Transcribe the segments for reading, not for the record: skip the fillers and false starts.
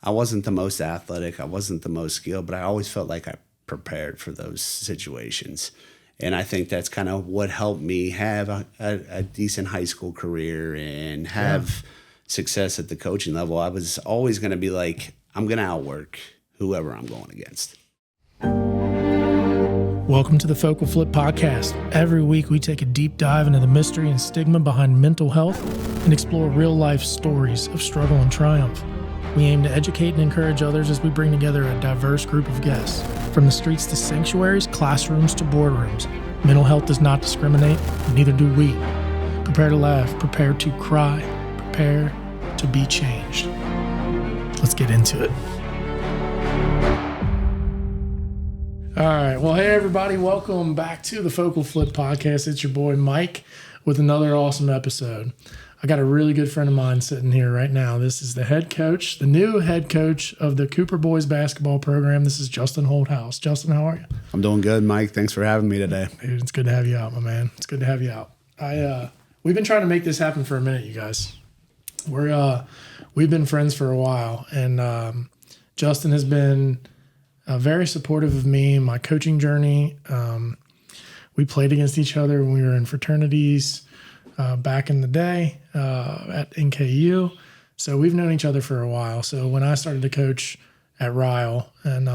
I wasn't the most athletic. I wasn't the most skilled, but I always felt like I prepared for those situations. And I think that's kind of what helped me have a decent high school career and have success at the coaching level. I was always going to be like, I'm going to outwork whoever I'm going against. Welcome to the Focal Flip Podcast. Every week we take a deep dive into the mystery and stigma behind mental health and explore real-life stories of struggle and triumph. We aim to educate and encourage others as we bring together a diverse group of guests. From the streets to sanctuaries, classrooms to boardrooms, mental health does not discriminate, and neither do we. Prepare to laugh, prepare to cry, prepare to be changed. Let's get into it. All right. Well, hey, everybody. Welcome back to the Focal Flip Podcast. It's your boy, Mike, with another awesome episode. I got a really good friend of mine sitting here right now. This is the head coach, the new head coach of the Cooper Boys basketball program. This is Justin Holthaus. Justin, how are you? I'm doing good, Mike. Thanks for having me today. Dude, it's good to have you out, my man. It's good to have you out. We've been trying to make this happen for a minute, you guys. We've been friends for a while, and Justin has been very supportive of me in my coaching journey. We played against each other when we were in fraternities back in the day at NKU. So we've known each other for a while. So when I started to coach at Ryle and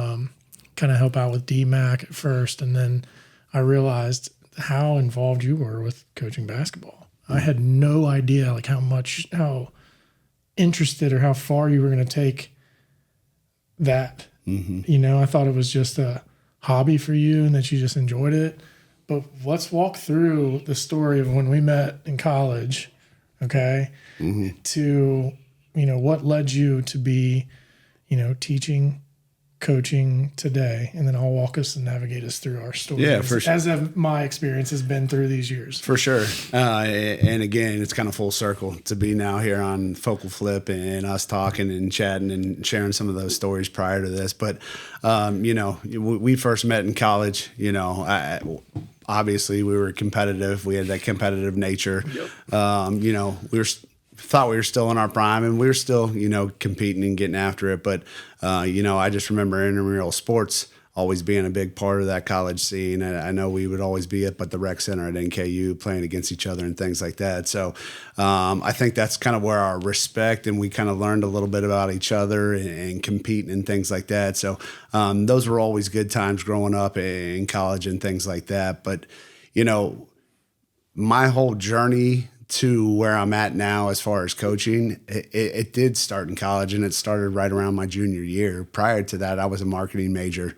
kind of help out with DMAC at first, and then I realized how involved you were with coaching basketball. I had no idea like how interested or how far you were going to take that. Mm-hmm. You know, I thought it was just a hobby for you and that you just enjoyed it. But let's walk through the story of when we met in college, okay, to, what led you to be, teaching, coaching today. And then I'll walk us and navigate us through our story. Yeah, for sure. As my experience has been through these years. For sure. And again, it's kind of full circle to be now here on Focal Flip and us talking and chatting and sharing some of those stories prior to this. But, we first met in college, obviously we were competitive. We had that competitive nature. Yep. Thought we were still in our prime and we were still, competing and getting after it. But, I just remember intramural sports always being a big part of that college scene. I know we would always be up at the rec center at NKU playing against each other and things like that. So I think that's kind of where our respect and we kind of learned a little bit about each other and competing and things like that. So those were always good times growing up in college and things like that. But, my whole journey to where I'm at now as far as coaching, it did start in college, and it started right around my junior year. Prior to that, I was a marketing major.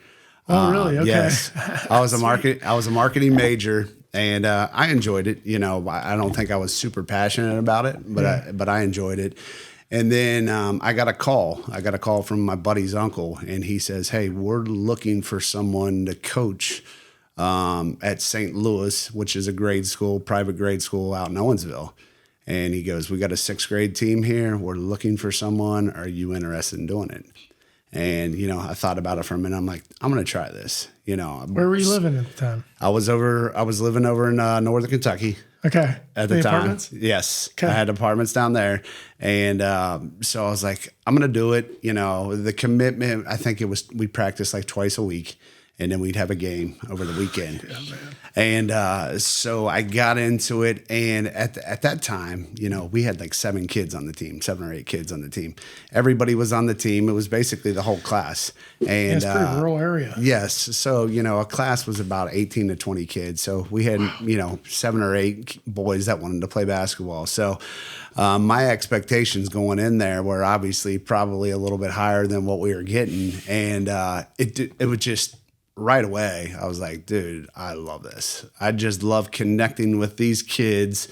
Oh, really? Okay. Yes, I was a marketing major, and I enjoyed it. I don't think I was super passionate about it, but I enjoyed it. And then I got a call. I got a call from my buddy's uncle, and he says, "Hey, we're looking for someone to coach at St. Louis, which is a private grade school out in Owensville." And he goes, "We got a 6th grade team here. We're looking for someone. Are you interested in doing it?" And, I thought about it for a minute. I'm like, I'm going to try this. Where were you living at the time? I was living over in northern Kentucky. Okay. At the time. Apartments? Yes. Okay. I had apartments down there. And so I was like, I'm going to do it. The commitment, I think we practiced like twice a week. And then we'd have a game over the weekend. Yeah, man. And so I got into it. And at that time, we had like 7 or 8 kids on the team. Everybody was on the team. It was basically the whole class. And it's a pretty rural area. Yes. So, a class was about 18 to 20 kids. So we had, 7 or 8 boys that wanted to play basketball. So my expectations going in there were obviously probably a little bit higher than what we were getting. And it was just, right away, I was like, dude, I love this. I just love connecting with these kids,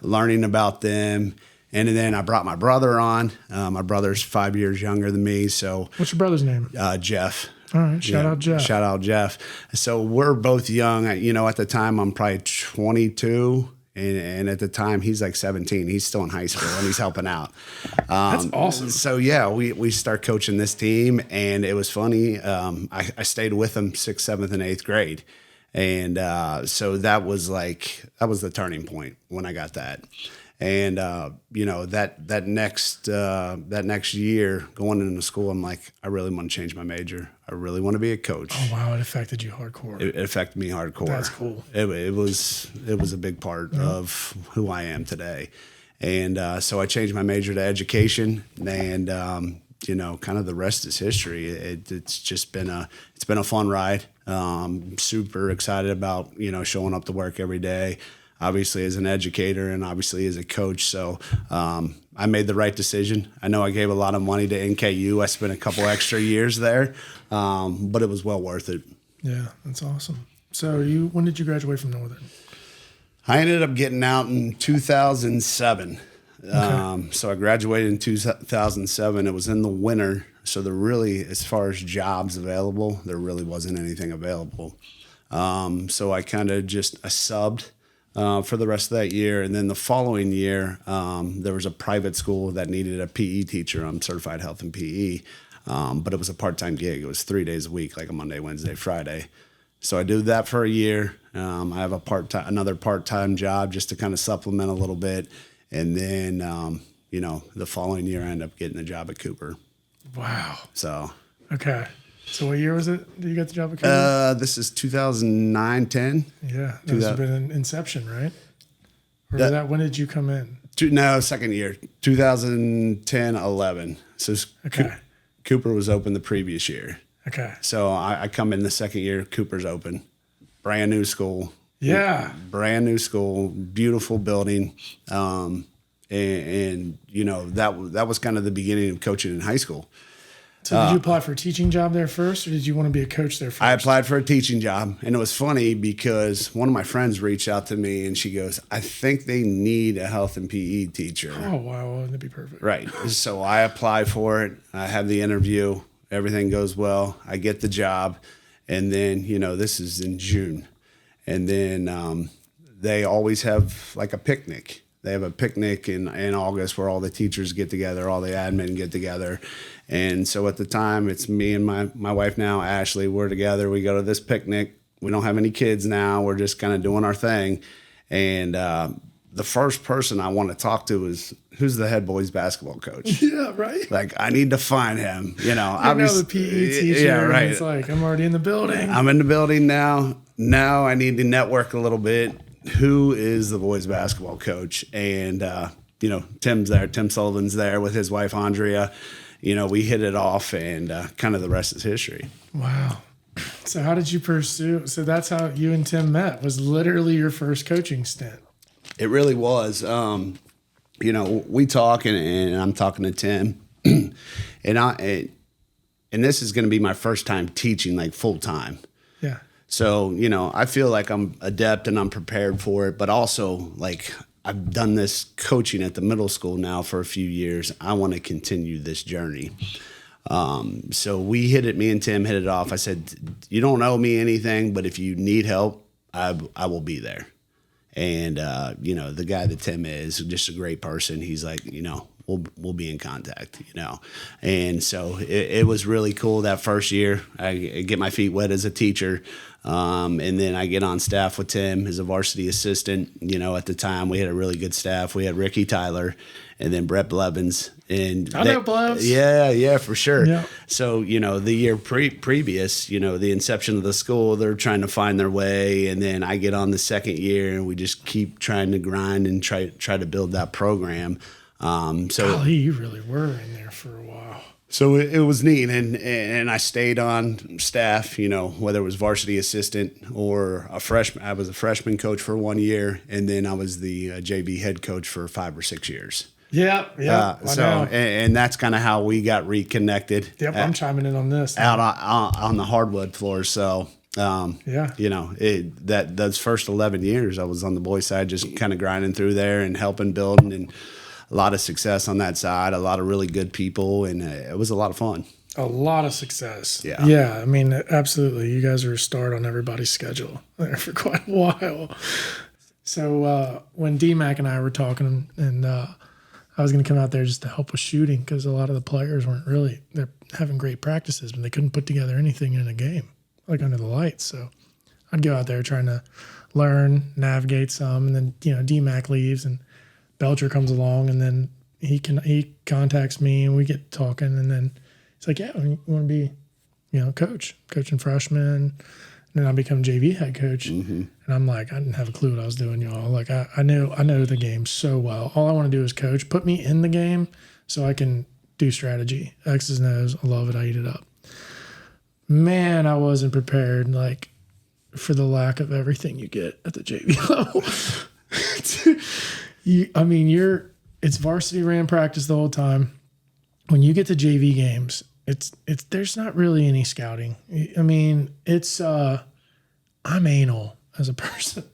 learning about them. And then I brought my brother on. My brother's 5 years younger than me. So what's your brother's name? Jeff. All right. Shout out Jeff. Shout out Jeff. So we're both young. At the time, I'm probably 22. And at the time, he's like 17. He's still in high school, and he's helping out. That's awesome. So, we start coaching this team, and it was funny. I stayed with him 6th, 7th, and 8th grade. And so that was the turning point when I got that. And that next year going into school, I'm like, I really want to change my major. I really want to be a coach. Oh wow, it affected you hardcore. It affected me hardcore. That's cool. It was a big part of who I am today. And so I changed my major to education, and kind of the rest is history. It's been a fun ride. Super excited about showing up to work every day. Obviously as an educator and obviously as a coach. So I made the right decision. I know I gave a lot of money to NKU. I spent a couple extra years there, but it was well worth it. Yeah, that's awesome. So when did you graduate from Northern? I ended up getting out in 2007. Okay. So I graduated in 2007. It was in the winter. So there really, as far as jobs available, there really wasn't anything available. So I kind of I subbed for the rest of that year. And then the following year, there was a private school that needed a PE teacher. I'm certified health and PE, but it was a part-time gig. It was 3 days a week, like a Monday, Wednesday, Friday. So I did that for a year. I have another part-time job just to kind of supplement a little bit. And then, the following year, I ended up getting a job at Cooper. Wow. So. Okay. So what year was it that you got the job at Cooper? This is 2009, 10. Yeah. That was been an inception, right? Or when did you come in? No, second year, 2010, 11. So okay. Cooper was open the previous year. Okay. So I come in the second year, Cooper's open. Brand new school. Yeah. Brand new school, beautiful building. And that was kind of the beginning of coaching in high school. So did you apply for a teaching job there first, or did you want to be a coach there first? I applied for a teaching job, and it was funny because one of my friends reached out to me, and she goes, I think they need a health and PE teacher. Oh, wow. Well, that'd be perfect. Right. So I apply for it. I have the interview. Everything goes well. I get the job. And then, this is in June. And then they always have like a picnic. They have a picnic in August where all the teachers get together, all the admin get together. And so at the time, it's me and my wife now, Ashley. We're together. We go to this picnic. We don't have any kids now. We're just kind of doing our thing. And the first person I want to talk to is, who's the head boys basketball coach? Yeah, right. Like, I need to find him. I know the PE teacher. Yeah, right. It's like, I'm already in the building. I'm in the building now. Now I need to network a little bit. Who is the boys basketball coach? And, Tim's there. Tim Sullivan's there with his wife, Andrea. We hit it off, and kind of the rest is history. Wow. So how did you pursue? So that's how you and Tim met, was literally your first coaching stint. It really was. We talk, and I'm talking to Tim, and this is going to be my first time teaching like full time. Yeah. So, I feel like I'm adept and I'm prepared for it, but also like I've done this coaching at the middle school now for a few years. I want to continue this journey. So me and Tim hit it off. I said, you don't owe me anything, but if you need help, I will be there. And, the guy that Tim is just a great person. He's like, we'll be in contact, And so it was really cool that first year. I get my feet wet as a teacher. And then I get on staff with Tim as a varsity assistant. At the time we had a really good staff. We had Ricky Tyler and then Brett Blevins. And I know Blevins. Yeah, for sure. Yeah. So, the year previous, the inception of the school, they're trying to find their way. And then I get on the second year and we just keep trying to grind and try to build that program. Golly, you really were in there for a while. So it was neat, and I stayed on staff, whether it was varsity assistant or a freshman. I was a freshman coach for 1 year, and then I was the JV head coach for 5 or 6 years. Yeah. And that's kind of how we got reconnected. Yep, I'm chiming in on this. Out on the hardwood floor. So, those first 11 years, I was on the boys' side, just kind of grinding through there and helping build, and a lot of success on that side, a lot of really good people, and it was a lot of fun. A lot of success. Yeah. Yeah, I mean, absolutely. You guys are a start on everybody's schedule there for quite a while. So when D-Mac and I were talking, and I was going to come out there just to help with shooting, because a lot of the players they're having great practices, but they couldn't put together anything in a game, like under the lights. So I'd go out there trying to learn, navigate some, and then, D-Mac leaves, and Belcher comes along, and then he contacts me, and we get talking, and then he's like, yeah, you want to be, coaching freshmen. And then I become JV head coach, and I'm like, I didn't have a clue what I was doing, y'all. Like I know the game so well. All I want to do is coach. Put me in the game so I can do strategy. X's and O's. I love it. I eat it up. Man, I wasn't prepared, like, for the lack of everything you get at the JV level. It's varsity ran practice the whole time. When you get to JV games, it's there's not really any scouting. I mean, I'm anal as a person.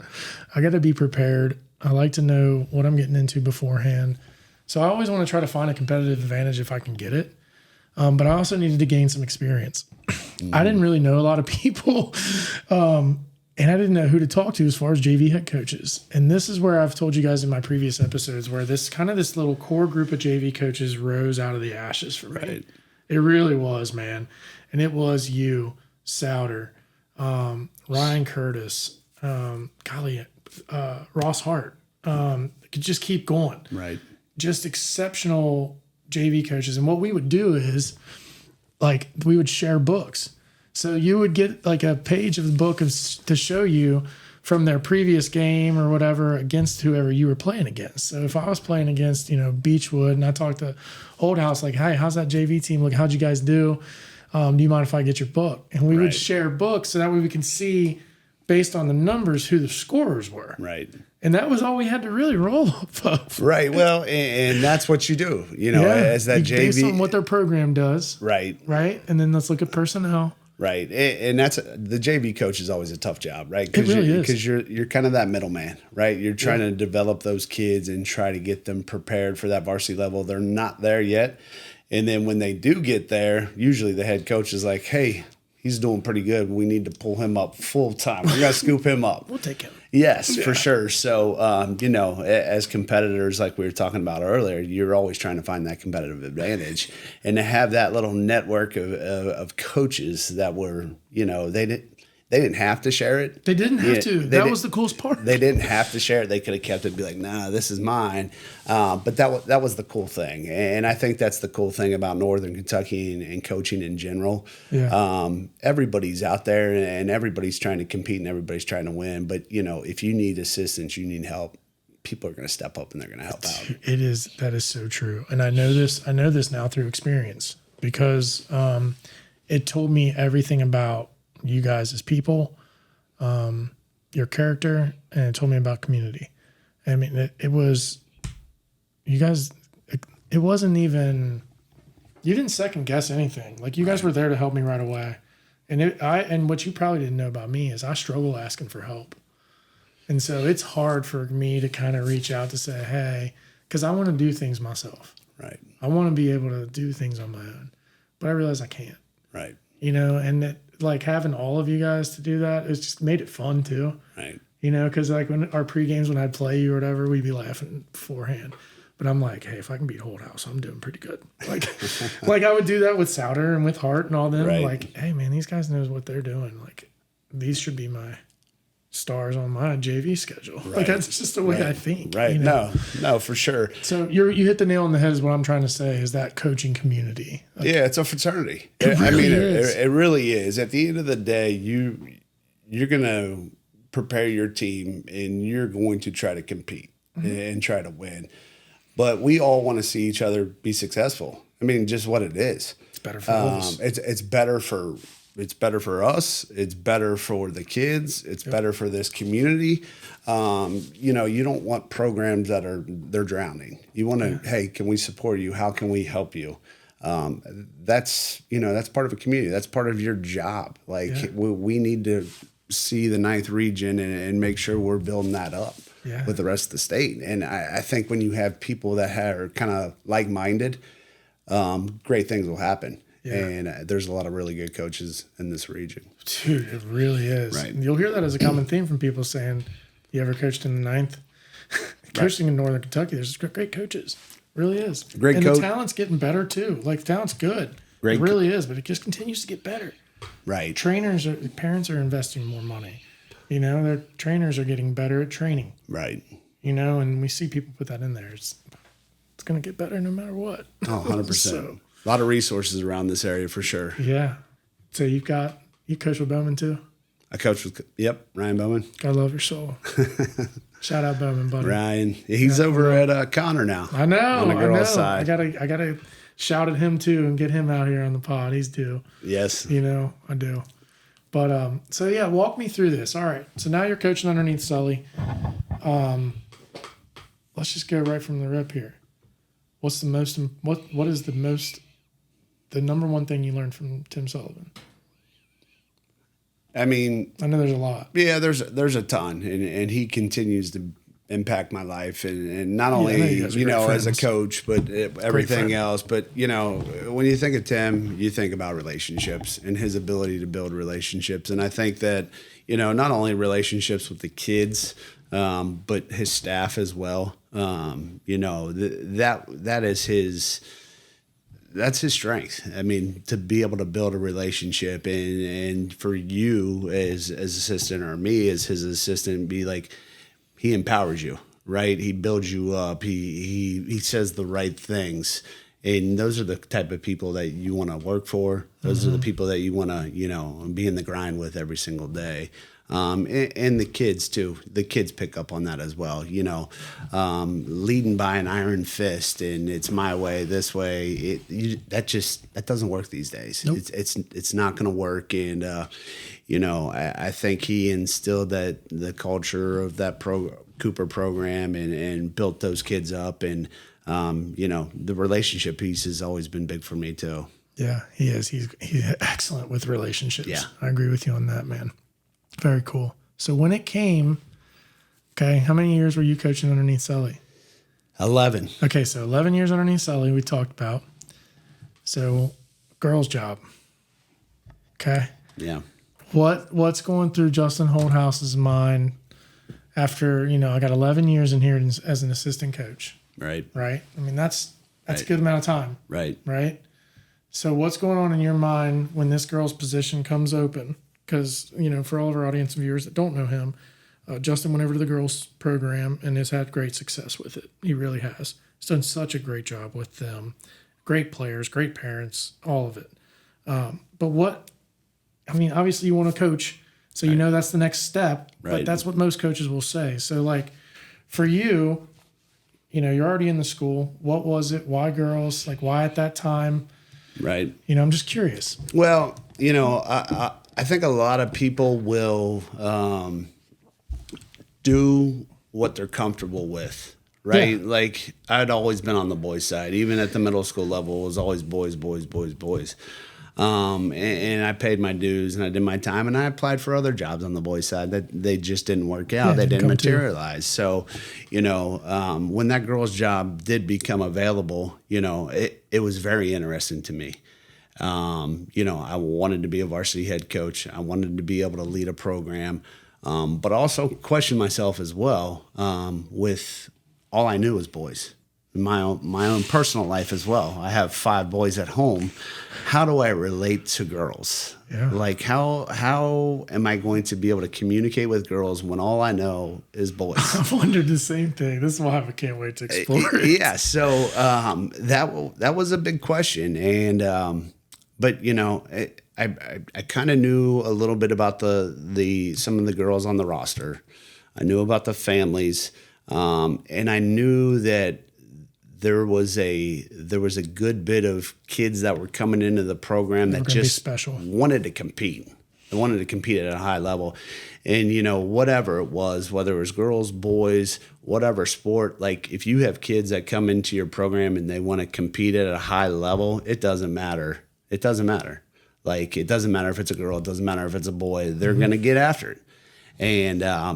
I got to be prepared. I like to know what I'm getting into beforehand. So I always want to try to find a competitive advantage if I can get it. But I also needed to gain some experience. I didn't really know a lot of people. And I didn't know who to talk to as far as JV head coaches. And this is where I've told you guys in my previous episodes where this little core group of JV coaches rose out of the ashes for me. Right. It really was, man. And it was you, Souter, Ryan Curtis, Ross Hart. Could just keep going. Right. Just exceptional JV coaches. And what we would do is, like, we would share books. So you would get like a page of the book to show you from their previous game or whatever against whoever you were playing against. So if I was playing against, Beechwood, and I talked to Holthaus, like, hey, how's that JV team look? How'd you guys do? Do you mind if I get your book? And we would share books so that way we can see, based on the numbers, who the scorers were. Right. And that was all we had to really roll off of. Right. Well, and that's what you do, as that JV. Based on what their program does. Right. Right. And then let's look at personnel. Right. And that's the JV coach is always a tough job, right? It really is. Because you're kind of that middleman, right? You're trying to develop those kids and try to get them prepared for that varsity level. They're not there yet. And then when they do get there, usually the head coach is like, hey, he's doing pretty good. We need to pull him up full time. We got to scoop him up. We'll take him. Yes, for sure. So, as competitors, like we were talking about earlier, you're always trying to find that competitive advantage. And to have that little network of coaches that were, they didn't have to share it. They didn't have to. That was the coolest part. They didn't have to share it. They could have kept it and be like, nah, this is mine. But that was the cool thing. And I think that's the cool thing about Northern Kentucky and coaching in general. Yeah. Everybody's out there and everybody's trying to compete and everybody's trying to win. But, if you need assistance, you need help, people are going to step up and they're going to help out. That is so true. And I know this now through experience because it told me everything about you guys as people, your character, and it told me about community. I mean, it was, you guys, it wasn't even, you didn't second guess anything. Like, you guys were there to help me right away. And what you probably didn't know about me is I struggle asking for help. And so it's hard for me to kind of reach out to say, hey, because I want to do things myself. Right. I want to be able to do things on my own, but I realize I can't. Right. And that, like, having all of you guys to do that, it's just made it fun too. Right. Because like when our pre-games, when I'd play you or whatever, we'd be laughing beforehand. But I'm like, hey, if I can beat Holthaus, I'm doing pretty good. Like I would do that with Souter and with Hart and all them. Right. Like, hey man, these guys knows what they're doing. Like, these should be my stars on my JV schedule. Right. Like, that's just the way I think. Right. No, for sure. So you hit the nail on the head is what I'm trying to say is that coaching community. Like, yeah, it's a fraternity. It really is. At the end of the day, you're going to prepare your team and you're going to try to compete and try to win. But we all want to see each other be successful. I mean, just what it is. It's better for us. It's better for us. It's better for the kids. It's better for this community. You don't want programs they're drowning. You want to, hey, can we support you? How can we help you? That's part of a community. That's part of your job. Like, we need to see the 9th region and make sure we're building that up with the rest of the state. And I think when you have people that are kind of like-minded, great things will happen. Yeah. And there's a lot of really good coaches in this region. Dude, it really is. Right. You'll hear that as a common theme from people saying, you ever coached in the 9th? Coaching in Northern Kentucky, there's great coaches. It really is. Great coach. And the talent's getting better too. Like, the talent's good. It really is, but it just continues to get better. Right. Parents are investing more money. Their trainers are getting better at training. Right. and we see people put that in there. It's going to get better no matter what. Oh, 100%. So, a lot of resources around this area for sure. yeah. So you coach with Bowman too? I coach with, Ryan Bowman. God love your soul. Shout out Bowman, buddy. Ryan. He's over at Connor now. I know. On the girls' side. I gotta shout at him too and get him out here on the pod. He's due. Yes. I do. But so yeah, walk me through this. All right. So now you're coaching underneath Sully. Let's just go right from the rip here. What's the most? What is the number one thing you learned from Tim Sullivan? I mean, I know there's a lot. Yeah, there's a ton, and he continues to impact my life, and not only as a coach, but everything else. But when you think of Tim, you think about relationships and his ability to build relationships, and I think that not only relationships with the kids, but his staff as well. That is his. That's his strength. I mean, to be able to build a relationship and for you as assistant or me as his assistant, be like, he empowers you, right? He builds you up. He says the right things. And those are the type of people that you want to work for. Those are the people that you want to, be in the grind with every single day. And the kids too. The kids pick up on that as well. Leading by an iron fist, and it's my way, this way. That doesn't work these days. Nope. It's not going to work. And I think he instilled the culture of that Cooper program and built those kids up. And the relationship piece has always been big for me too. Yeah, he is. He's excellent with relationships. Yeah, I agree with you on that, man. Very cool. So when it came, okay, how many years were you coaching underneath Sully? 11. Okay, so 11 years underneath Sully we talked about. So girls' job. Okay. Yeah. What's going through Justin Holthaus's mind after, I got 11 years in here as an assistant coach. Right. Right? I mean, that's right. a good amount of time. Right. Right? So what's going on in your mind when this girl's position comes open? Because, for all of our audience viewers that don't know him, Justin went over to the girls program and has had great success with it. He really has. He's done such a great job with them. Great players, great parents, all of it. Obviously you want to coach, so that's the next step. Right. But that's what most coaches will say. So, for you, you're already in the school. What was it? Why girls? Why at that time? Right. I'm just curious. Well, I think a lot of people will do what they're comfortable with, right? Yeah. I'd always been on the boys' side. Even at the middle school level, it was always boys, boys, boys, boys. And I paid my dues and I did my time, and I applied for other jobs on the boys' side that they just didn't work out. Yeah, they didn't materialize. So, when that girl's job did become available, it was very interesting to me. I wanted to be a varsity head coach. I wanted to be able to lead a program, but also question myself as well, with all I knew was boys. My own personal life as well. I have 5 boys at home. How do I relate to girls? Yeah. How am I going to be able to communicate with girls when all I know is boys? I've wondered the same thing. This is why I can't wait to explore it. Yeah. So that was a big question, and but I kind of knew a little bit about some of the girls on the roster. I knew about the families, and I knew that there was a good bit of kids that were coming into the program that just wanted to compete. They wanted to compete at a high level. And, whatever it was, whether it was girls, boys, whatever sport, if you have kids that come into your program and they want to compete at a high level, it doesn't matter. It doesn't matter. It doesn't matter if it's a girl. It doesn't matter if it's a boy. They're going to get after it. And, I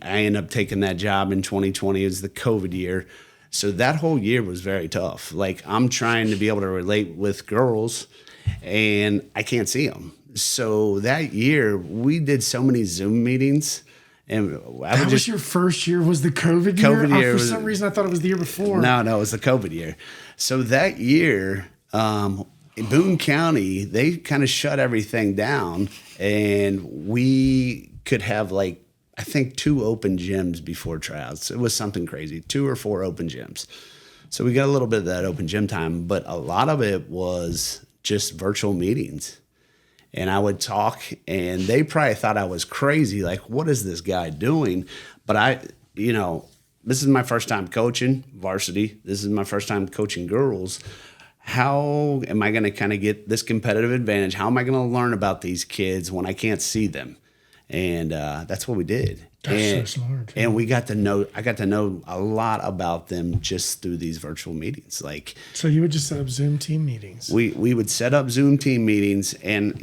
ended up taking that job in 2020. It was the COVID year. So that whole year was very tough. I'm trying to be able to relate with girls, and I can't see them. So that year, we did so many Zoom meetings. And that was your first year, was the COVID year? COVID year. For some reason, I thought it was the year before. No, it was the COVID year. So that year, in Boone County, they kind of shut everything down, and we could have I think 2 open gyms before tryouts. It was something crazy, 2 or 4 open gyms. So we got a little bit of that open gym time, but a lot of it was just virtual meetings. And I would talk, and they probably thought I was crazy. Like, what is this guy doing? But this is my first time coaching varsity. This is my first time coaching girls. How am I going to kind of get this competitive advantage? How am I going to learn about these kids when I can't see them? And that's what we did. That's so smart. And I got to know a lot about them just through these virtual meetings. Like, so you would just set up Zoom team meetings. We would set up Zoom team meetings, and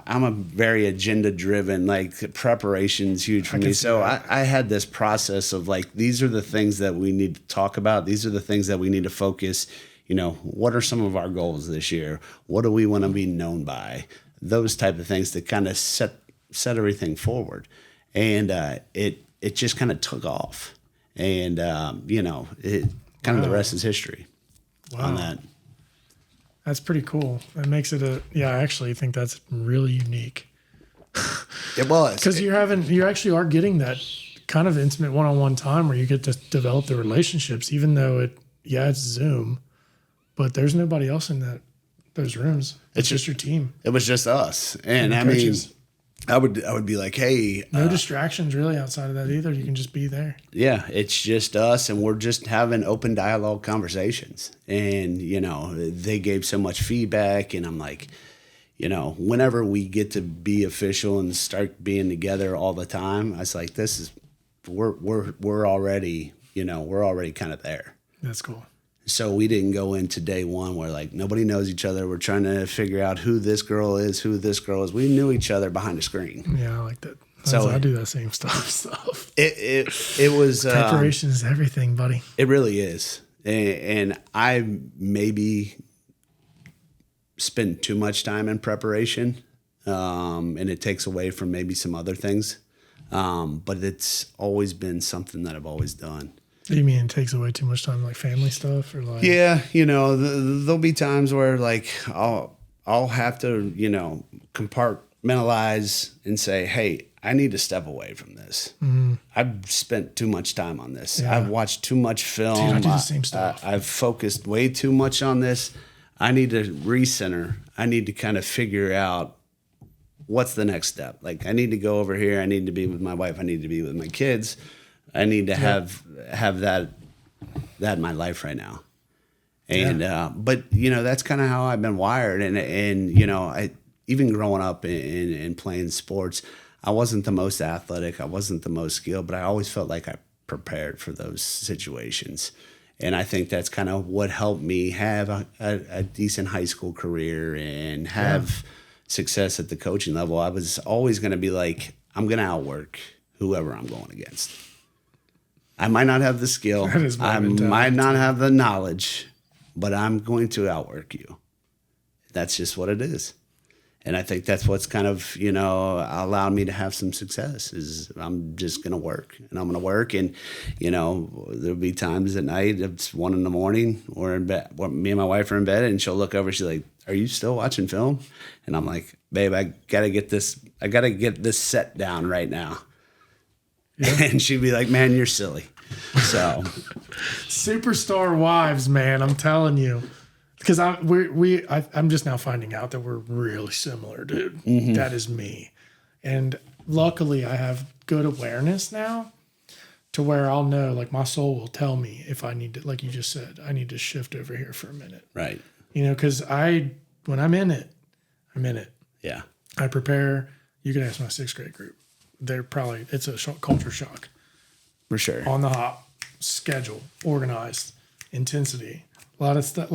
I'm a very agenda driven. Like, preparation's huge for me. So I had this process of like, these are the things that we need to talk about. These are the things that we need to focus. What are some of our goals this year? What do we want to be known by? Those type of things to kind of set everything forward. And it just kind of took off. And, it kind of the rest is history on that. That's pretty cool. That makes it I actually think that's really unique. It was. Because you actually are getting that kind of intimate one-on-one time where you get to develop the relationships, even though it's Zoom, but there's nobody else in those rooms. It's just your team. It was just us. And coaches. I would be like, hey. No distractions really outside of that either. You can just be there. Yeah, it's just us, and we're just having open dialogue conversations. And, they gave so much feedback, and I'm like, whenever we get to be official and start being together all the time, I was like, we're already kind of there. That's cool. So we didn't go into day one where like nobody knows each other. We're trying to figure out who this girl is. We knew each other behind a screen. Yeah, I like that. I do that same stuff. It was preparation is everything, buddy. It really is, and I maybe spend too much time in preparation, and it takes away from maybe some other things. But it's always been something that I've always done. You mean it takes away too much time, like family stuff, or like? Yeah, there'll be times where like I'll have to compartmentalize and say, hey, I need to step away from this. Mm-hmm. I've spent too much time on this. Yeah. I've watched too much film. Dude, I do the same stuff. I've focused way too much on this. I need to recenter. I need to kind of figure out what's the next step. Like, I need to go over here. I need to be with my wife. I need to be with my kids. I need to have that in my life right now. And but that's kind of how I've been wired. And I even growing up and playing sports, I wasn't the most athletic. I wasn't the most skilled, but I always felt like I prepared for those situations. And I think that's kind of what helped me have a decent high school career and have success at the coaching level. I was always going to be like, I'm going to outwork whoever I'm going against. I might not have the skill. I might not have the knowledge, but I'm going to outwork you. That's just what it is. And I think that's what's kind of, allowed me to have some success is I'm just going to work and I'm going to work. And, there'll be times at night, it's 1 a.m. We're in bed, me and my wife are in bed and she'll look over. She's like, are you still watching film? And I'm like, babe, I got to get this set down right now. Yeah. And she'd be like, man, you're silly. So superstar wives, man, I'm telling you. Because I'm just now finding out that we're really similar, dude. Mm-hmm. That is me. And luckily I have good awareness now to where I'll know, like my soul will tell me if I need to, like you just said, I need to shift over here for a minute. Right. Because when I'm in it, I'm in it. Yeah. I prepare. You can ask my 6th grade group. It's a culture shock. For sure. On the hop, schedule, organized, intensity. A lot of stuff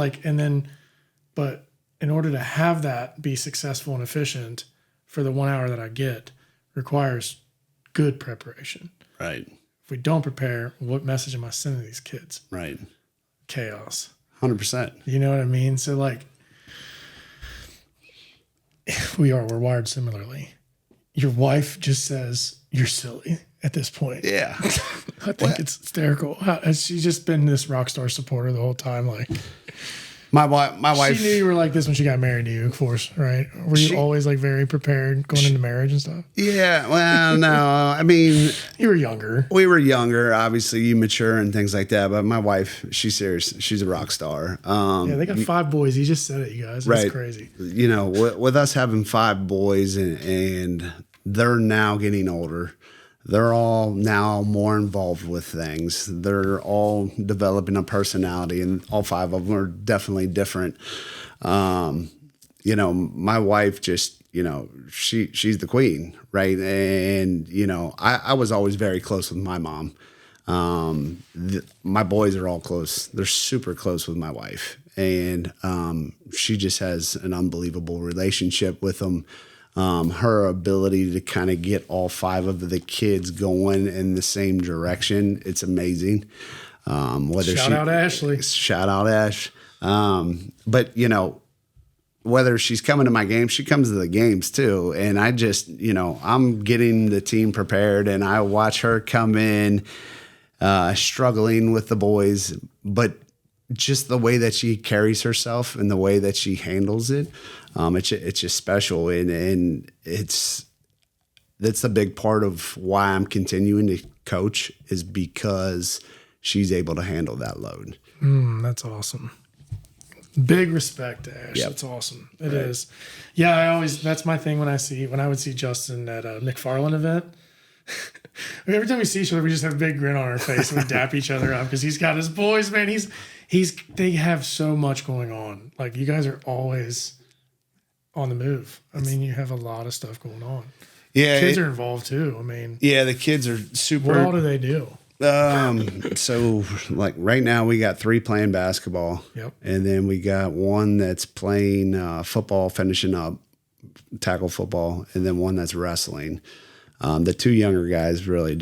but in order to have that be successful and efficient for the 1 hour that I get requires good preparation. Right. If we don't prepare, what message am I sending these kids? Right. Chaos. 100%. You know what I mean? So like we're wired similarly. Your wife just says you're silly at this point. Yeah. I think it's hysterical. Has she just been this rock star supporter the whole time? Like, My wife. She knew you were like this when she got married to you, of course, right? Were you always like very prepared going into marriage and stuff? Yeah, well, no, I mean, you were younger. We were younger, obviously. You mature and things like that. But my wife, she's serious. She's a rock star. Yeah, they got 5 boys. You just said it, you guys. That's crazy. You know, with us having 5 boys and they're now getting older. They're all now more involved with things. They're all developing a personality, and all 5 of them are definitely different. You know, my wife just, you know, she's the queen, right? And, you know, I was always very close with my mom. My boys are all close. They're super close with my wife. And she just has an unbelievable relationship with them. Her ability to kind of get all 5 of the kids going in the same direction, it's amazing. Shout out Ashley. Shout out Ash. But, you know, whether she's coming to my games, she comes to the games too. And I just, you know, I'm getting the team prepared, and I watch her come in struggling with the boys, but just the way that she carries herself and the way that she handles it, it's just special. And that's a big part of why I'm continuing to coach, is because she's able to handle that load. That's awesome. Big respect to Ash. Yep. That's awesome. It is. Yeah, that's my thing when I would see Justin at a McFarland event. Every time we see each other, we just have a big grin on our face and we dap each other up because he's got his boys, man. They have so much going on. Like, you guys are always on the move. I mean, you have a lot of stuff going on. Yeah. Kids are involved too. I mean, yeah, the kids are super. What all do they do? So like right now we got 3 playing basketball. Yep. And then we got 1 that's playing football, finishing up tackle football, and then 1 that's wrestling. The 2 younger guys really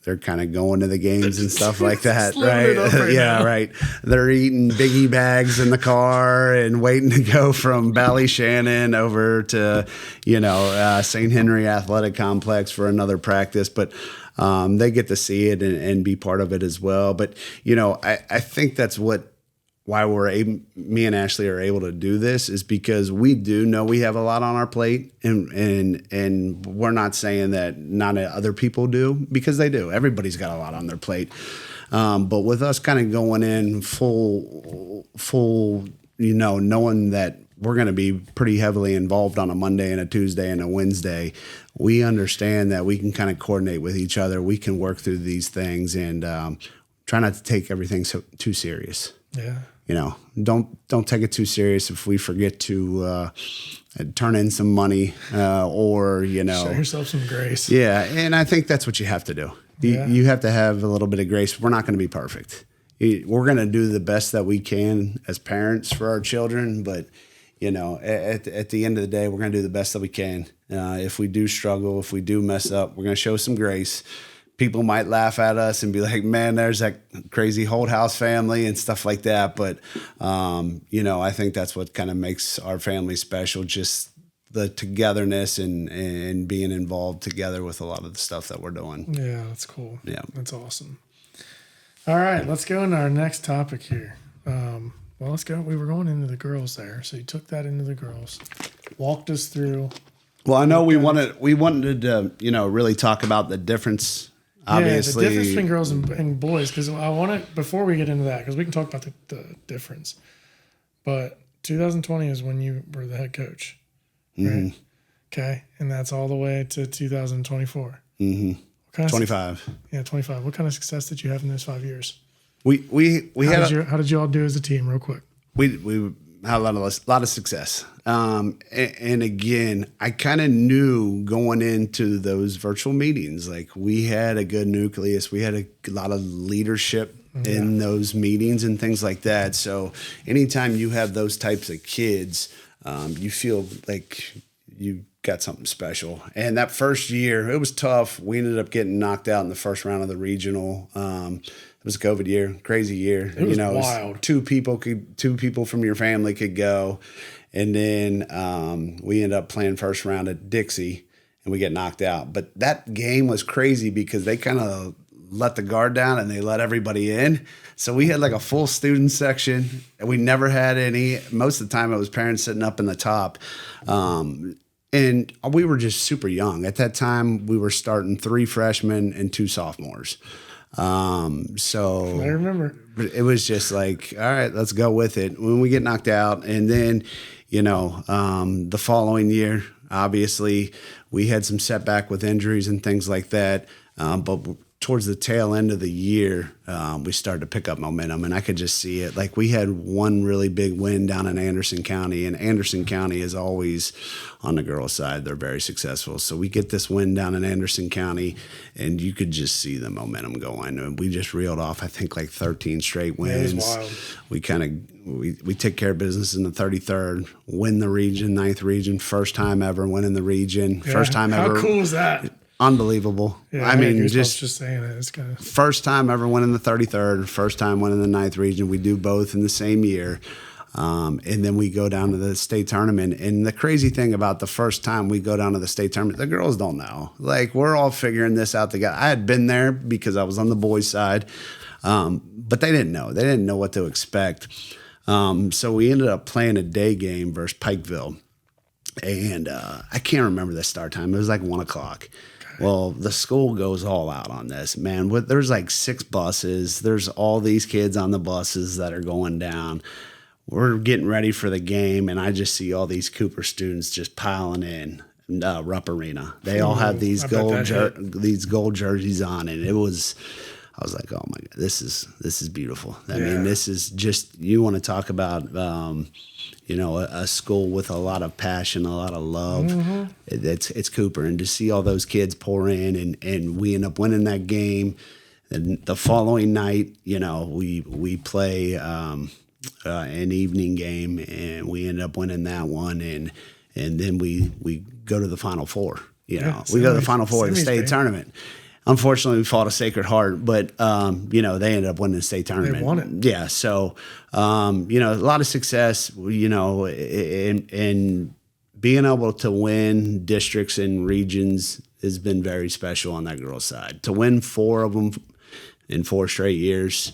they're kind of going to the games and stuff like that, right? Yeah, right. They're eating biggie bags in the car and waiting to go from Ballyshannon over to, you know, St. Henry Athletic Complex for another practice. But they get to see it and be part of it as well. But, you know, I think that's why me and Ashley are able to do this, is because we do know we have a lot on our plate, and we're not saying that not other people do, because they do. Everybody's got a lot on their plate. But with us kind of going in full, you know, knowing that we're going to be pretty heavily involved on a Monday and a Tuesday and a Wednesday, we understand that we can kind of coordinate with each other. We can work through these things and try not to take everything too serious. Yeah. You know, don't take it too serious if we forget to turn in some money or, you know. Show yourself some grace. Yeah, and I think that's what you have to do. You have to have a little bit of grace. We're not going to be perfect. We're going to do the best that we can as parents for our children, but, you know, at the end of the day, we're going to do the best that we can. If we do struggle, if we do mess up, we're going to show some grace. People might laugh at us and be like, man, there's that crazy Holthaus family and stuff like that. But, you know, I think that's what kind of makes our family special, just the togetherness and being involved together with a lot of the stuff that we're doing. Yeah, that's cool. Yeah. That's awesome. All right, let's go into our next topic here. Well, let's go. We were going into the girls there. So you took that into the girls, walked us through. Well, I know we wanted to, you know, really talk about the difference. Obviously, the difference between girls and boys, because I want to, before we get into that, because we can talk about the difference. But 2020 is when you were the head coach, right? Mm-hmm. Okay, and that's all the way to 2024. Mm-hmm. 25. 25. What kind of success did you have in those 5 years? We how did you all do as a team, real quick? We had a lot of success. And again, I kind of knew going into those virtual meetings, like we had a good nucleus. We had a lot of leadership in those meetings and things like that. So anytime you have those types of kids, you feel like you got something special. And that first year, it was tough. We ended up getting knocked out in the first round of the regional. It was a COVID year, crazy year. It was wild. Two people from your family could go. And then we ended up playing first round at Dixie, and we get knocked out. But that game was crazy because they kind of let the guard down and they let everybody in. So we had like a full student section, and we never had any. Most of the time, it was parents sitting up in the top. And we were just super young. At that time, we were starting 3 freshmen and 2 sophomores. So I remember. it was just like, all right, let's go with it. When we get knocked out, and then, the following year, obviously, we had some setback with injuries and things like that. But towards the tail end of the year, we started to pick up momentum, and I could just see it. Like, we had one really big win down in Anderson County, and Anderson County is always on the girls' side. They're very successful. So we get this win down in Anderson County, and you could just see the momentum going. And we just reeled off, I think, like 13 straight wins. It was wild. We take care of business in the 33rd, win the region, 9th region, first time ever winning the region, Yeah. first time ever. How cool is that? Unbelievable. Yeah, I mean, just saying it. It's kind of first time ever winning the 33rd, first time winning the 9th region. We do both in the same year. And then we go down to the state tournament. And the crazy thing about the first time we go down to the state tournament, the girls don't know. Like, we're all figuring this out together. I had been there because I was on the boys' side, but they didn't know. They didn't know what to expect. So we ended up playing a day game versus Pikeville. And I can't remember the start time. It was like 1 o'clock. Well, the school goes all out on this, man. There's like 6 buses. There's all these kids on the buses that are going down. We're getting ready for the game, and I just see all these Cooper students just piling in Rupp Arena. They all have these gold jerseys on, and I was like, oh my God, this is beautiful. I mean, this is just, you want to talk about a school with a lot of passion, a lot of love. Mm-hmm. It's Cooper, and to see all those kids pour in, and we end up winning that game. And the following night, we play an evening game, and we end up winning that one, and then we go to the Final Four. We go to the Final Four of the state tournament. Unfortunately, we fought a Sacred Heart, but they ended up winning the state tournament. They won it. Yeah, so a lot of success. And being able to win districts and regions has been very special on that girls' side. To win 4 of them in 4 straight years,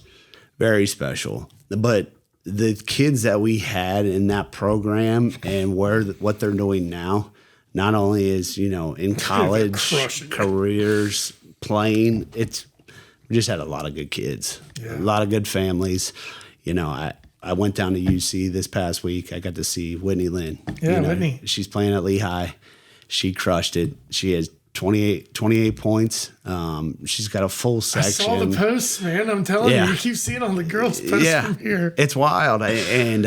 very special. But the kids that we had in that program and what they're doing now, not only is in college careers. Playing, we just had a lot of good kids, a lot of good families. I went down to UC this past week. I got to see Whitney Lynn. Yeah, Whitney. She's playing at Lehigh. She crushed it. She has 28 points. She's got a full section. I saw the posts, man. I'm telling you, you keep seeing on the girls' posts from here. It's wild. And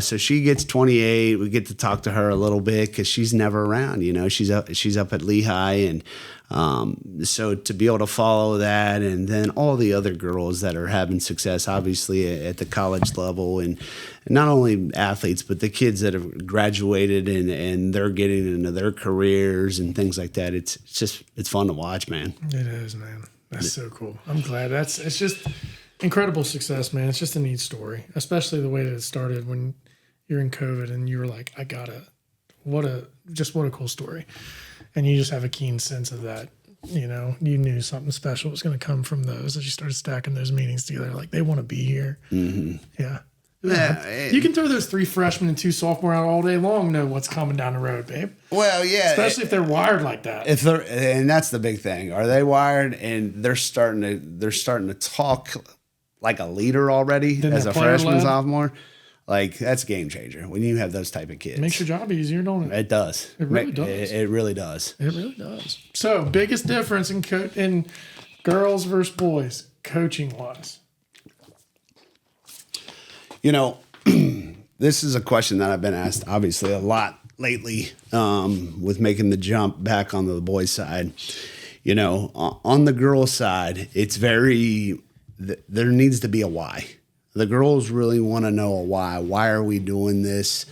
so she gets 28. We get to talk to her a little bit because she's never around. She's up at Lehigh, and so to be able to follow that, and then all the other girls that are having success, obviously at the college level, and not only athletes, but the kids that have graduated and they're getting into their careers and things like that. It's fun to watch, man. It is, man. That's so cool. I'm glad. It's just incredible success, man. It's just a neat story, especially the way that it started when you're in COVID and you were like, what a cool story. And you just have a keen sense of that. You knew something special was going to come from those as you started stacking those meetings together. Like, they want to be here. Mm-hmm. Yeah. You can throw those 3 freshmen and 2 sophomore out all day long, know what's coming down the road, babe. Well, yeah. Especially if they're wired like that. And that's the big thing. Are they wired and they're starting to talk like a leader already as a freshman, sophomore? Like, that's a game changer when you have those type of kids. Makes your job easier, don't it? It does. It really does. It really does. It really does. So, biggest difference in girls versus boys, coaching wise. This is a question that I've been asked, obviously, a lot lately with making the jump back onto the boys' side. On the girls' side, it's there needs to be a why. The girls really want to know a why. Why are we doing this?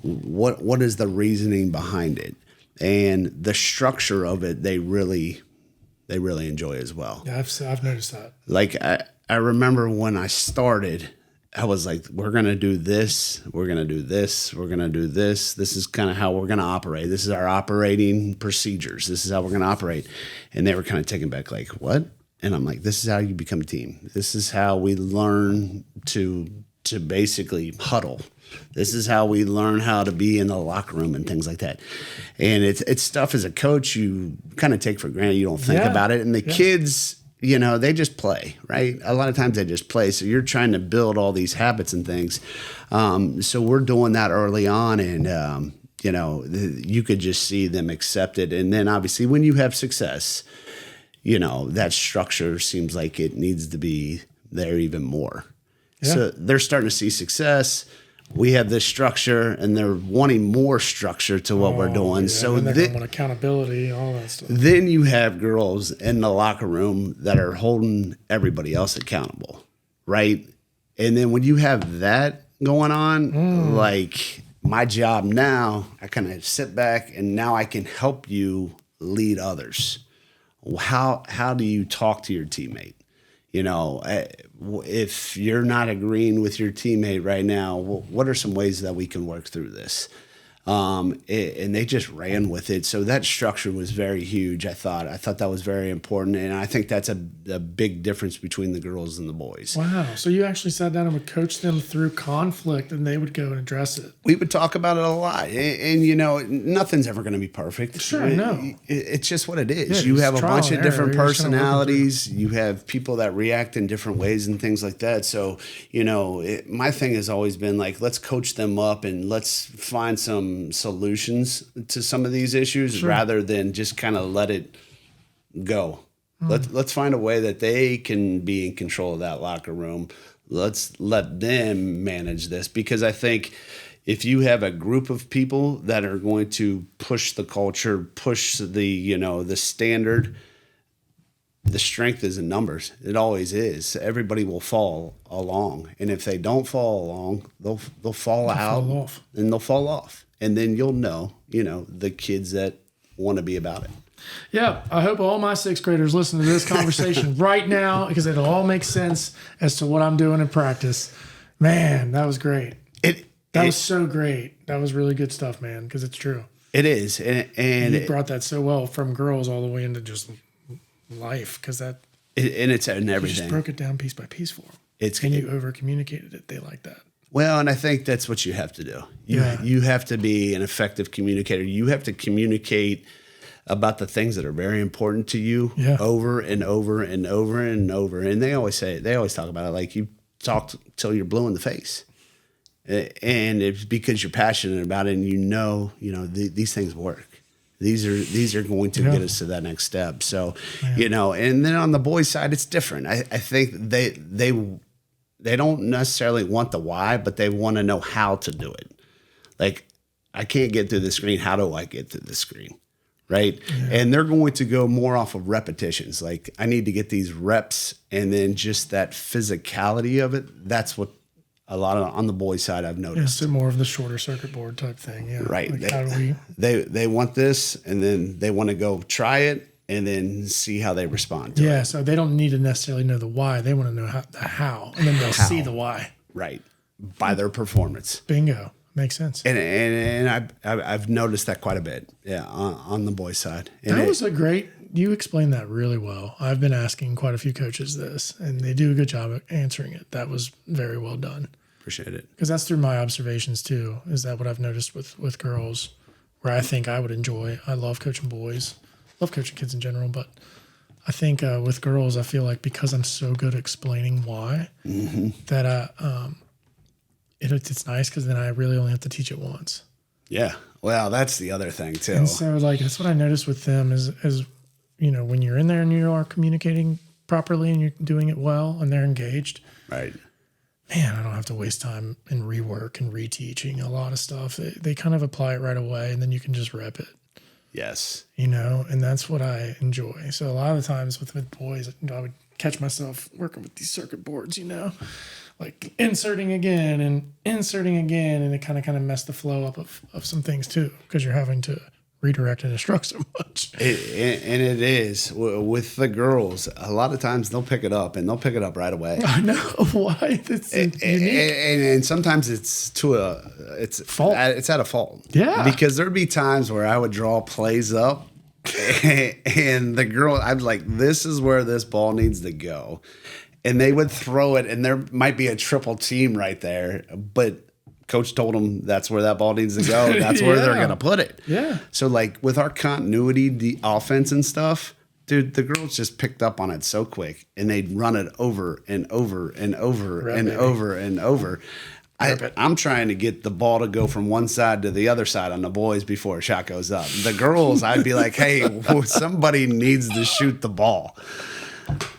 What is the reasoning behind it? And the structure of it, they really enjoy as well. Yeah, I've noticed that. Like, I remember when I started, I was like, we're going to do this. We're going to do this. We're going to do this. This is kind of how we're going to operate. This is our operating procedures. This is how we're going to operate. And they were kind of taken back like, what? And I'm like, this is how you become a team. This is how we learn to basically huddle. This is how we learn how to be in the locker room and things like that. And it's stuff as a coach you kind of take for granted. You don't think about it. And the kids, you know, they just play, right? A lot of times they just play. So you're trying to build all these habits and things. So we're doing that early on. And, you know, you could just see them accept it. And then obviously when you have success, you know, that structure seems like it needs to be there even more. Yeah. So they're starting to see success. We have this structure, and they're wanting more structure to what we're doing. Yeah. So they want accountability, all that stuff. Then you have girls in the locker room that are holding everybody else accountable, right? And then when you have that going on, like my job now, I kind of sit back, and now I can help you lead others. How do you talk to your teammate? You know, if you're not agreeing with your teammate right now, what are some ways that we can work through this? And they just ran with it. So that structure was very huge. I thought that was very important. And I think that's a big difference between the girls and the boys. Wow. So you actually sat down and would coach them through conflict, and they would go and address it. We would talk about it a lot. And you know, nothing's ever going to be perfect. Sure, no. It's just what it is. Yeah, you have a bunch of error. different personalities. You have people that react in different ways and things like that. So, you know, my thing has always been like, let's coach them up and let's find some solutions to some of these issues rather than just kind of let it go. Let's find a way that they can be in control of that locker room. Let's let them manage this, because I think if you have a group of people that are going to push the culture, push the, you know, the standard, the strength is in numbers. It always is. Everybody will fall along. And if they don't fall along, they'll fall off. And they'll fall off. And then you'll know, you know, the kids that want to be about it. Yeah, I hope all my sixth graders listen to this conversation right now, because it'll all make sense as to what I'm doing in practice. Man, that was great. That was so great. That was really good stuff, man, because it's true. It is. And you brought that so well from girls all the way into just life, because that... And it's in everything. You just broke it down piece by piece for them. And you over-communicated it. They like that. Well, and I think that's what you have to do. You have to be an effective communicator. You have to communicate about the things that are very important to you over and over and over and over. And they always talk about it like you talk till you're blue in the face. And it's because you're passionate about it, and you know, these things work. These are going to get us to that next step. So, you know, and then on the boys' side, it's different. I think they don't necessarily want the why, but they want to know how to do it. Like, I can't get through the screen. How do I get through the screen? Right. Yeah. And they're going to go more off of repetitions. Like, I need to get these reps, and then just that physicality of it. That's what a lot of on the boys' side I've noticed. So more of the shorter circuit board type thing. Yeah. Right. Like, how do they want this, and then they want to go try it, and then see how they respond to it. Yeah, so they don't need to necessarily know the why. They want to know the how, and then they'll see the why. Right. By their performance. Bingo. Makes sense. And I've noticed that quite a bit, on the boys' side. And that was you explained that really well. I've been asking quite a few coaches this, and they do a good job of answering it. That was very well done. Appreciate it. Because that's through my observations too, is that what I've noticed with girls, where I think I would enjoy. I love coaching boys. Love coaching kids in general, but I think with girls, I feel like because I'm so good at explaining why, that it's nice, because then I really only have to teach it once. Yeah. Well, that's the other thing too. And so like, that's what I noticed with them is, you know, when you're in there and you are communicating properly and you're doing it well and they're engaged. Right. Man, I don't have to waste time in rework and reteaching a lot of stuff. They kind of apply it right away, and then you can just rep it. Yes. You know, and that's what I enjoy. So a lot of the times with boys, I would catch myself working with these circuit boards, you know, like inserting again, and it kind of messed the flow up of some things too, because you're having to redirect and instruct so much. And it is with the girls. A lot of times they'll pick it up, and they'll pick it up right away. I know why. It's unique. And sometimes it's fault. It's at a fault. Yeah. Because there'd be times where I would draw plays up, and the girl, I'm like, this is where this ball needs to go. And they would throw it, and there might be a triple team right there, but coach told them that's where that ball needs to go. That's where they're going to put it. Yeah. So, like, with our continuity, the offense and stuff, dude, the girls just picked up on it so quick, and they'd run it over and over and over and over and over. I'm trying to get the ball to go from one side to the other side on the boys before a shot goes up. The girls, I'd be like, hey, somebody needs to shoot the ball.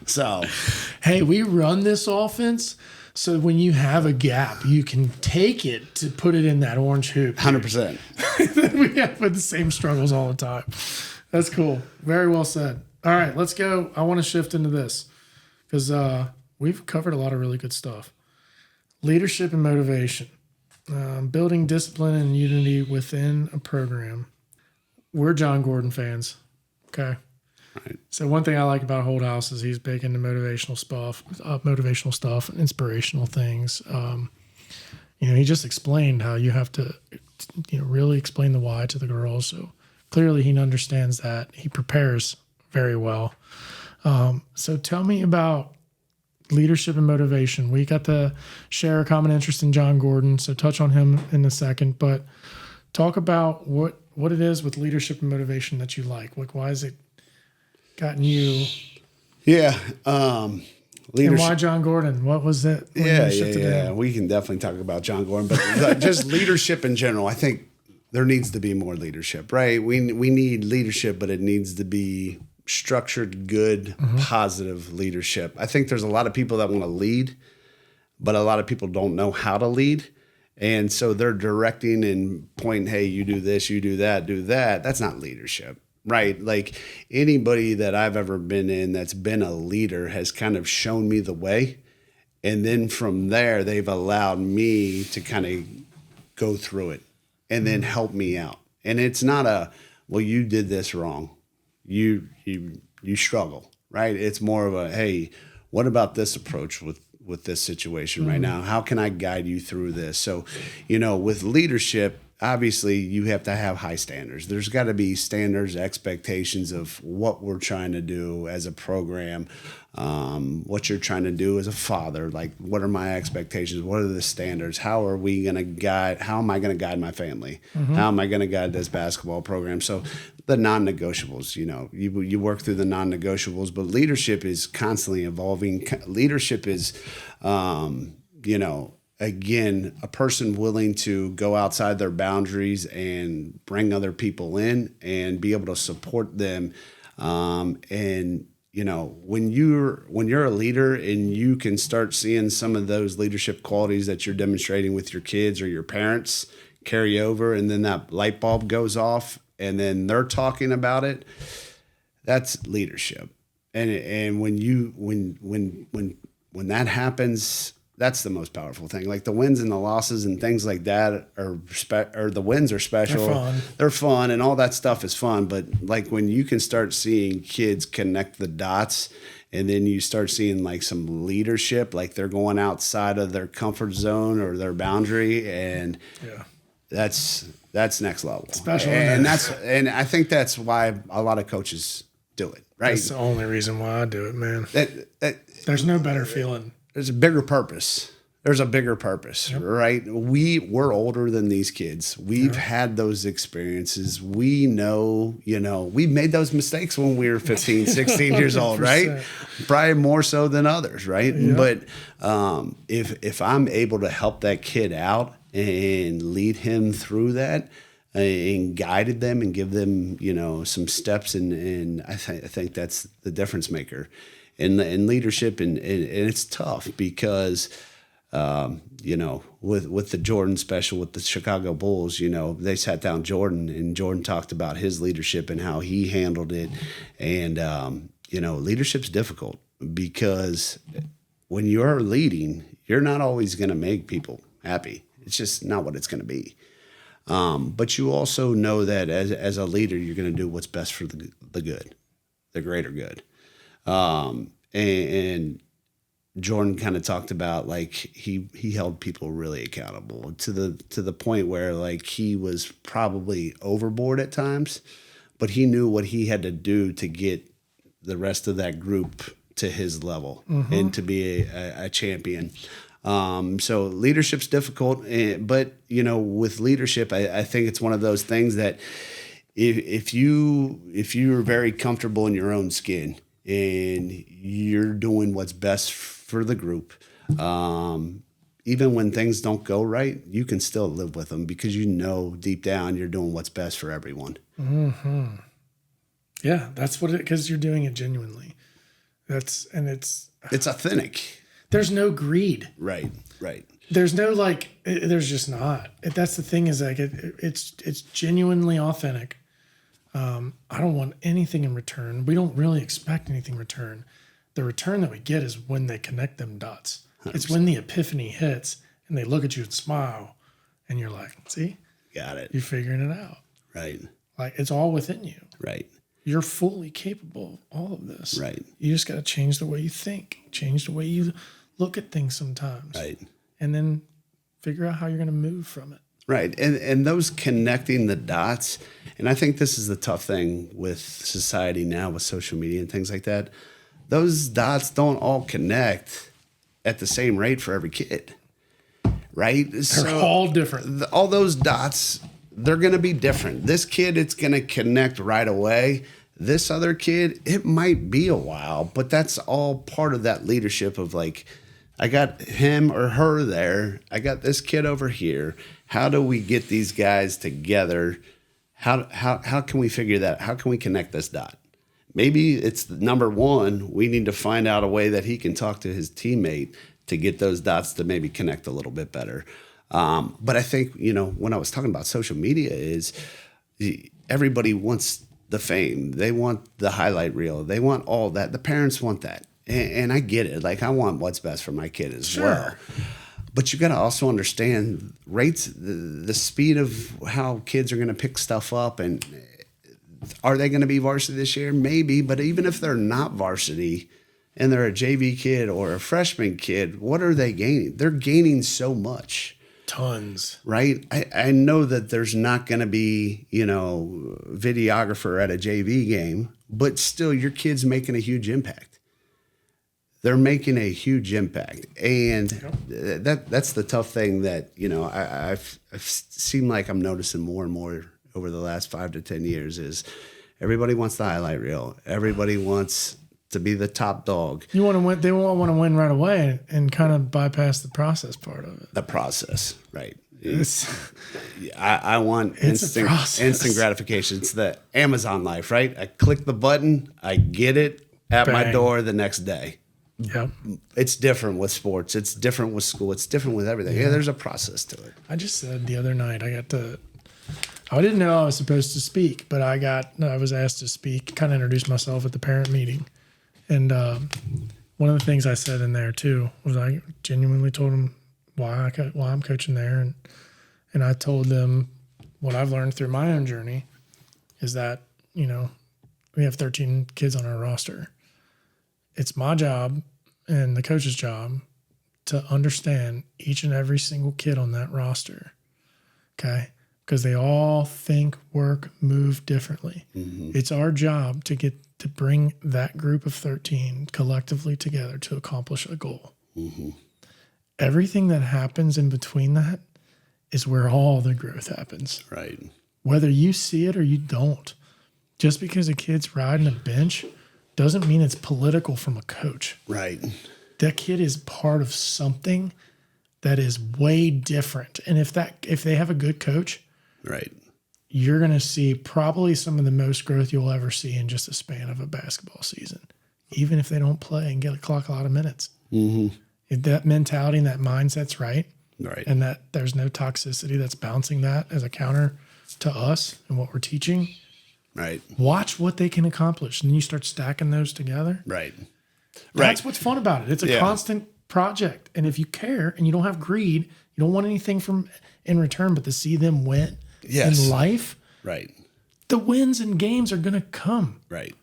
So, hey, we run this offense so when you have a gap, you can take it to put it in that orange hoop. 100%. We have the same struggles all the time. That's cool. Very well said. All right, let's go. I want to shift into this because we've covered a lot of really good stuff. Leadership and motivation, building discipline and unity within a program. We're John Gordon fans. Okay. Right. So one thing I like about Holthaus is he's big into motivational stuff, and inspirational things. He just explained how you have to, really explain the why to the girls. So clearly he understands that. He prepares very well. So tell me about leadership and motivation. We got to share a common interest in John Gordon, so touch on him in a second. But talk about what it is with leadership and motivation that you like. Like, why is it gotten you? Yeah. Leadership. And why John Gordon? What was it? Yeah. We can definitely talk about John Gordon, but just leadership in general. I think there needs to be more leadership, right? We need leadership, but it needs to be structured, good, positive leadership. I think there's a lot of people that want to lead, but a lot of people don't know how to lead. And so they're directing and pointing, hey, you do this, you do that, do that. That's not leadership. Right. Like anybody that I've ever been in that's been a leader has kind of shown me the way. And then from there, they've allowed me to kind of go through it and then help me out. And it's not well, you did this wrong. You struggle. Right. It's more of hey, what about this approach with this situation right now? How can I guide you through this? So, with leadership, obviously, you have to have high standards. There's got to be standards, expectations of what we're trying to do as a program, what you're trying to do as a father. Like, what are my expectations? What are the standards? How am I going to guide my family? How am I going to guide this basketball program? So the non-negotiables, you work through the non-negotiables, but leadership is constantly evolving. Leadership is, again, a person willing to go outside their boundaries and bring other people in and be able to support them. When you're a leader and you can start seeing some of those leadership qualities that you're demonstrating with your kids or your parents carry over, and then that light bulb goes off and then they're talking about it, that's leadership. And when that happens, that's the most powerful thing. Like the wins and the losses and things like that or the wins are special. They're fun and all that stuff is fun. But like when you can start seeing kids connect the dots and then you start seeing like some leadership, like they're going outside of their comfort zone or their boundary, and that's next level. Special. And I think that's why a lot of coaches do it, right? That's the only reason why I do it, man. There's no better feeling. There's a bigger purpose. Right? We're older than these kids. We've had those experiences. We know, we made those mistakes when we were 15, 16 years old, right? Probably more so than others, right? Yeah. But if I'm able to help that kid out and lead him through that and guided them and give them, some steps, and I think that's the difference maker. In leadership, and it's tough because, with the Jordan special with the Chicago Bulls, they sat down Jordan, and Jordan talked about his leadership and how he handled it. And, leadership's difficult because when you're leading, you're not always going to make people happy. It's just not what it's going to be. But you also know that as a leader, you're going to do what's best for the good, the greater good. And Jordan kind of talked about like he held people really accountable to the point where like he was probably overboard at times, but he knew what he had to do to get the rest of that group to his level and to be a champion. So leadership's difficult, but with leadership, I think it's one of those things that if you're very comfortable in your own skin and you're doing what's best for the group, even when things don't go right, you can still live with them because deep down you're doing what's best for everyone. Mm-hmm. Yeah, that's what because you're doing it genuinely. It's authentic. There's no greed. Right. There's no there's just not. That's the thing is it's genuinely authentic. I don't want anything in return. We don't really expect anything in return. The return that we get is when they connect them dots. 100%. It's when the epiphany hits and they look at you and smile and you're like, see? Got it. You're figuring it out. Right. Like it's all within you. Right. You're fully capable of all of this. Right. You just got to change the way you think, change the way you look at things sometimes. Right. And then figure out how you're going to move from it. Right. And those connecting the dots, and I think this is the tough thing with society now with social media and things like that. Those dots don't all connect at the same rate for every kid. Right? They're all different. All those dots, they're going to be different. This kid, it's going to connect right away. This other kid, it might be a while, but that's all part of that leadership of like, I got him or her there. I got this kid over here. How do we get these guys together? How can we figure that? How can we connect this dot? Maybe it's number one. We need to find out a way that he can talk to his teammate to get those dots to maybe connect a little bit better. But I think, when I was talking about social media is everybody wants the fame. They want the highlight reel. They want all that. The parents want that. And I get it. Like I want what's best for my kid as well. But you got to also understand rates, the speed of how kids are going to pick stuff up. And are they going to be varsity this year? Maybe. But even if they're not varsity and they're a JV kid or a freshman kid, what are they gaining? They're gaining so much. Tons. Right? I know that there's not going to be, videographer at a JV game, but still your kid's making a huge impact. They're making a huge impact. And that's the tough thing that, I've seemed like I'm noticing more and more over the last 5 to 10 years is everybody wants the highlight reel. Everybody wants to be the top dog. You want to win. They won't want to win right away and kind of bypass the process part of it. The process, right. I want instant gratification. It's the Amazon life, right? I click the button, I get it at my door the next day. Yep. It's different with sports. It's different with school. It's different with everything. Yeah, there's a process to it. I just said the other night I didn't know I was supposed to speak, but I was asked to speak, kind of introduce myself at the parent meeting. And one of the things I said in there too was I genuinely told them why I'm coaching there. And I told them what I've learned through my own journey is that, we have 13 kids on our roster. It's my job and the coach's job to understand each and every single kid on that roster. Okay. Because they all think, work, move differently. Mm-hmm. It's our job to bring that group of 13 collectively together to accomplish a goal. Mm-hmm. Everything that happens in between that is where all the growth happens. Right. Whether you see it or you don't. Just because a kid's riding a bench doesn't mean it's political from a coach. Right. That kid is part of something that is way different. And if they have a good coach, right, you're going to see probably some of the most growth you'll ever see in just a span of a basketball season, even if they don't play and get a clock a lot of minutes. Mm-hmm. If that mentality and that mindset's right, and that there's no toxicity that's bouncing that as a counter to us and what we're teaching, right. Watch what they can accomplish. And then you start stacking those together. Right. That's what's fun about it. It's a constant project. And if you care and you don't have greed, you don't want anything in return but to see them win in life. Right. The wins and games are going to come. Right.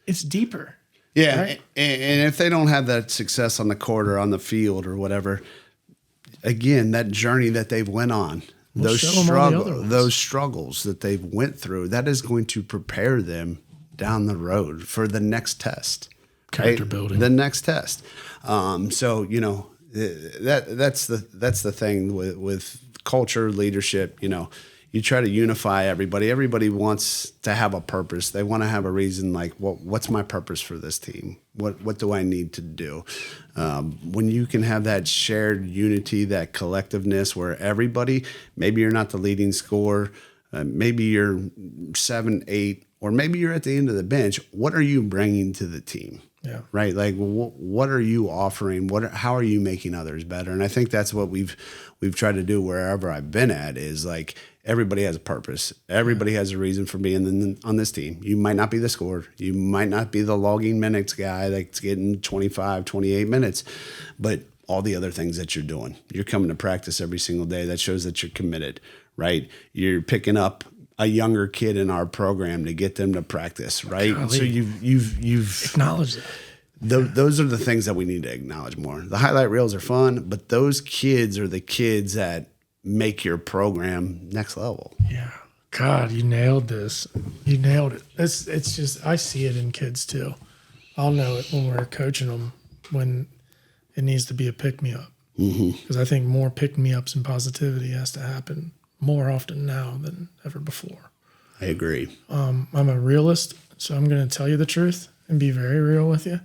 It's deeper. Yeah. Right? And if they don't have that success on the court or on the field or whatever, again, that journey that they've went on, those struggles that they've went through, that is going to prepare them down the road for the next test. Character building. The next test. So, you know, that's the thing with culture, leadership. You know, you try to unify everybody. Everybody wants to have a purpose. They want to have a reason, like, what's my purpose for this team? What do I need to do? When you can have that shared unity, that collectiveness, where everybody, maybe you're not the leading scorer, maybe you're 7, 8, or maybe you're at the end of the bench. What are you bringing to the team? Yeah. Right. Like, what are you offering? How are you making others better? And I think that's what we've tried to do wherever I've been at, is like, everybody has a purpose. Everybody has a reason for being on this team. You might not be the scorer. You might not be the logging minutes guy that's getting 25, 28 minutes, but all the other things that you're doing, you're coming to practice every single day. That shows that you're committed, right? You're picking up a younger kid in our program to get them to practice, right? Golly. So you've acknowledged that. Those are the things that we need to acknowledge more. The highlight reels are fun, but those kids are the kids that make your program next level. Yeah. God, you nailed this. You nailed it. It's just, I see it in kids too. I'll know it when we're coaching them, when it needs to be a pick-me-up. Because I think more pick-me-ups and positivity has to happen more often now than ever before. I agree. I'm a realist, so I'm going to tell you the truth and be very real with you,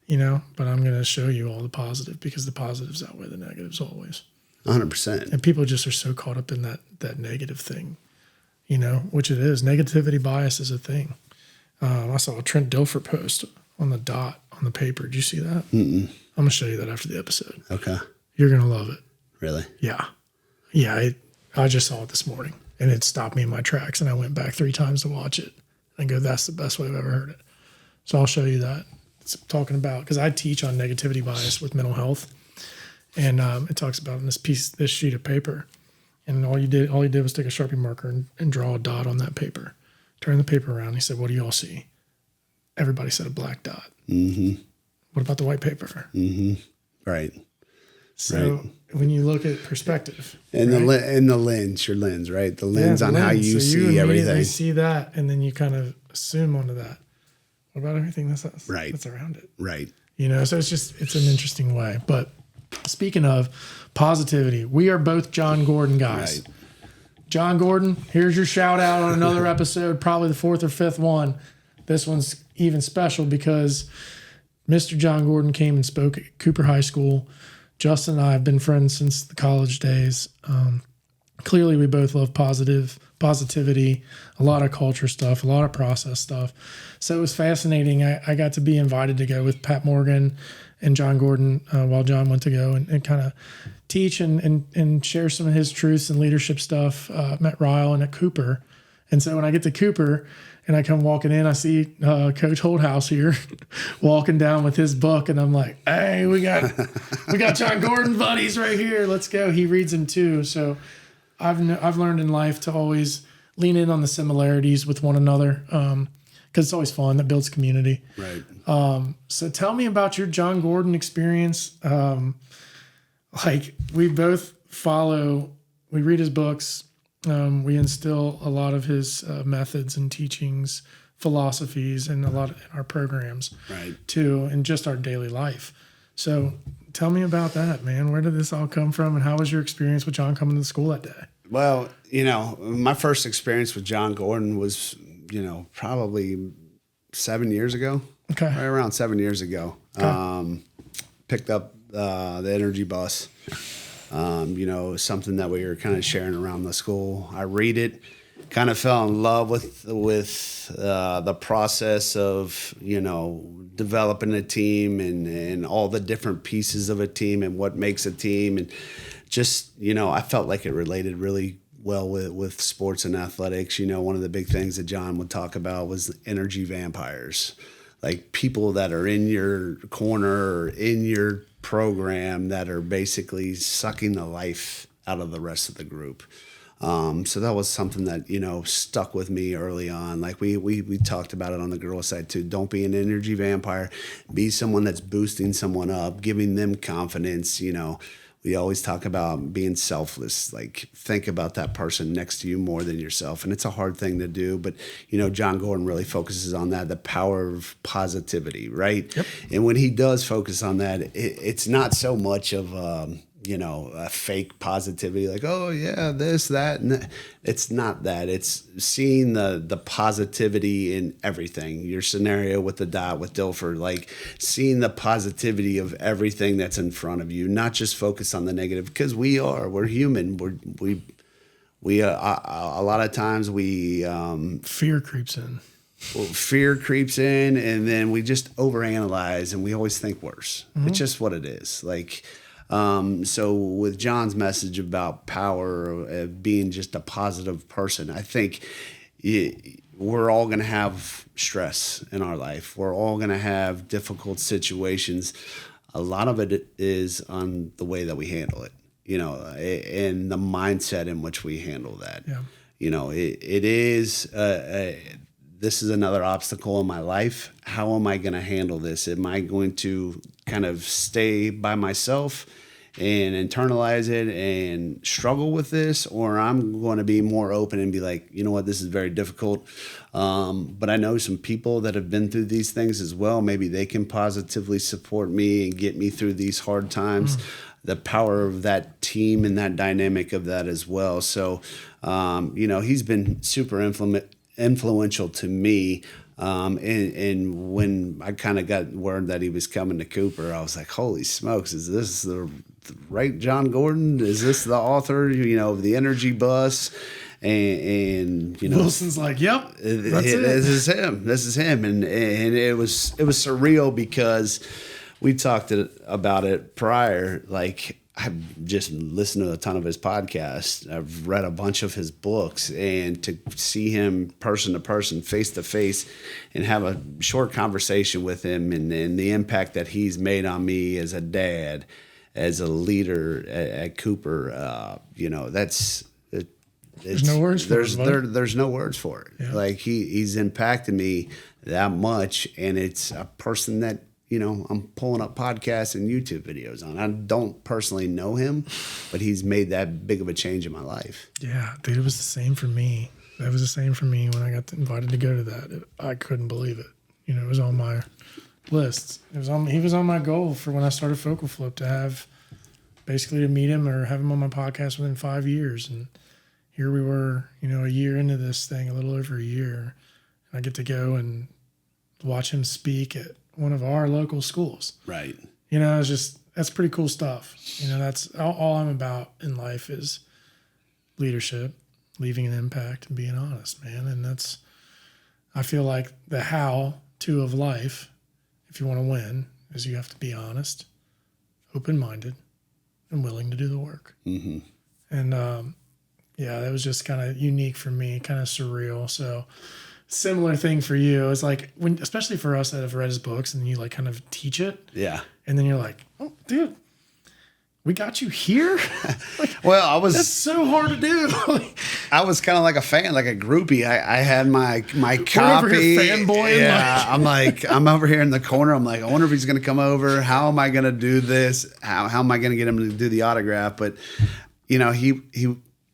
you know, but I'm going to show you all the positive, because the positives outweigh the negatives always. 100%. And people just are so caught up in that negative thing, you know, which it is. Negativity bias is a thing. I saw a Trent Dilfer post on the dot on the paper. Did you see that? I'm going to show you that after the episode. Okay. You're going to love it. Really? Yeah. Yeah. I just saw it this morning, and it stopped me in my tracks, and I went back 3 times to watch it and go, that's the best way I've ever heard it. So I'll show you that. It's talking about, because I teach on negativity bias with mental health. And it talks about in this sheet of paper, and all he did was take a Sharpie marker and draw a dot on that paper. Turn the paper around. He said, "What do you all see?" Everybody said a black dot. What about the white paper? Right. So when you look at perspective, and right? the lens, your lens, right? The lens the on how you see everything. You see that, and then you kind of assume onto that. What about everything that's around it? Right. You know, so it's an interesting way. But speaking of positivity, we are both John Gordon guys. Right. John Gordon, here's your shout out on another episode, probably the 4th or 5th one. This one's even special because Mr. John Gordon came and spoke at Cooper High School. Justin and I have been friends since the college days. Clearly, we both love positivity, a lot of culture stuff, a lot of process stuff. So it was fascinating. I got to be invited to go with Pat Morgan and John Gordon while John went to go and kind of teach and share some of his truths and leadership stuff. Met Ryle and at Cooper. And so when I get to Cooper and I come walking in, I see Coach Holthaus here walking down with his book. And I'm like, hey, we got John Gordon buddies right here. Let's go. He reads them too. So I've learned in life to always lean in on the similarities with one another because it's always fun. That builds community. Right. So tell me about your John Gordon experience. Like we both we read his books. We instill a lot of his methods and teachings, philosophies, and a lot in our programs too, and just our daily life. So tell me about that, man. Where did this all come from, and how was your experience with John coming to school that day? Well, my first experience with John Gordon was, probably 7 years ago. Okay. Right around 7 years ago. Okay. Picked up the energy bus. Something that we were kind of sharing around the school. I read it, kind of fell in love with the process of, developing a team and all the different pieces of a team and what makes a team. And just, I felt like it related really well with sports and athletics. One of the big things that John would talk about was energy vampires, like people that are in your corner or in your program that are basically sucking the life out of the rest of the group. So that was something that, stuck with me early on. Like we talked about it on the girls' side too. Don't be an energy vampire. Be someone that's boosting someone up, giving them confidence. we always talk about being selfless, like think about that person next to you more than yourself. And it's a hard thing to do, but John Gordon really focuses on that, the power of positivity, right? Yep. And when he does focus on that, it's not so much of a fake positivity, like, oh yeah, this, that, and that. It's not that. It's seeing the positivity in everything. Your scenario with the dot with Dilfer, like seeing the positivity of everything that's in front of you, not just focus on the negative, because we're human. We a lot of times fear creeps in. Fear creeps in, and then we just overanalyze, and we always think worse. Mm-hmm. It's just what it is. Like, so with John's message about power of being just a positive person, I think we're all going to have stress in our life. We're all going to have difficult situations. A lot of it is on the way that we handle it, and the mindset in which we handle that. Yeah. It is, this is another obstacle in my life. How am I going to handle this? Am I going to kind of stay by myself and internalize it and struggle with this, or I'm going to be more open and be like, you know what, this is very difficult. But I know some people that have been through these things as well. Maybe they can positively support me and get me through these hard times. The power of that team and that dynamic of that as well. So, he's been super influential to me. And when I kind of got word that he was coming to Cooper, I was like, holy smokes, is this the right John Gordon? Is this the author, of the Energy Bus? And Wilson's like, yep, that's it. This is him. And it was surreal because we talked about it prior. Like, I've just listened to a ton of his podcasts. I've read a bunch of his books, and to see him person to person, face to face, and have a short conversation with him, and the impact that he's made on me as a dad, as a leader at Cooper, there's no words for it. There's no words for it. Yeah. Like he's impacted me that much, and it's a person that I'm pulling up podcasts and YouTube videos on. I don't personally know him, but he's made that big of a change in my life. Yeah, dude, it was the same for me. That was the same for me when I got invited to go to that. I couldn't believe it. It was on my list. He was on my goal for when I started Focal Flip, to have basically to meet him or have him on my podcast within 5 years. And here we were, a year into this thing, a little over a year. And I get to go and watch him speak at one of our local schools. Right. That's pretty cool stuff. That's all I'm about in life is leadership, leaving an impact, and being honest, man. And I feel like the how to of life, if you want to win, is you have to be honest, open-minded, and willing to do the work. Mm-hmm. And that was just kind of unique for me, kind of surreal. So similar thing for you. It's like especially for us that have read his books and you like kind of teach it. Yeah. And then you're like, oh, dude, we got you here. That's so hard to do. I was kind of like a fan, like a groupie. I had my copy. Fanboy. Yeah. I'm over here in the corner. I'm like, I wonder if he's going to come over. How am I going to do this? How am I going to get him to do the autograph? But he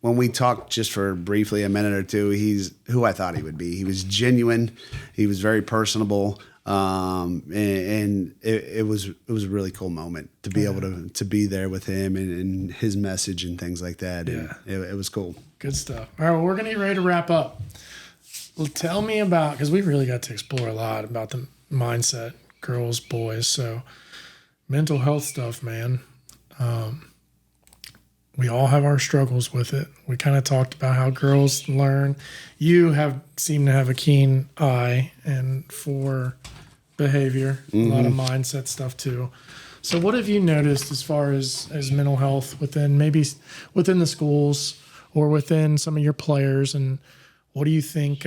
when we talked just for briefly a minute or two, he's who I thought he would be. He was genuine. He was very personable. And it was a really cool moment to be able to be there with him and his message and things like that. And it was cool. Good stuff. All right, well, we're going to get ready to wrap up. Well, tell me about, because we really got to explore a lot about the mindset, girls, boys. So mental health stuff, man. We all have our struggles with it. We kind of talked about how girls learn. You seem to have a keen eye and for behavior, a lot of mindset stuff too. So what have you noticed as far as mental health within the schools or within some of your players, and what do you think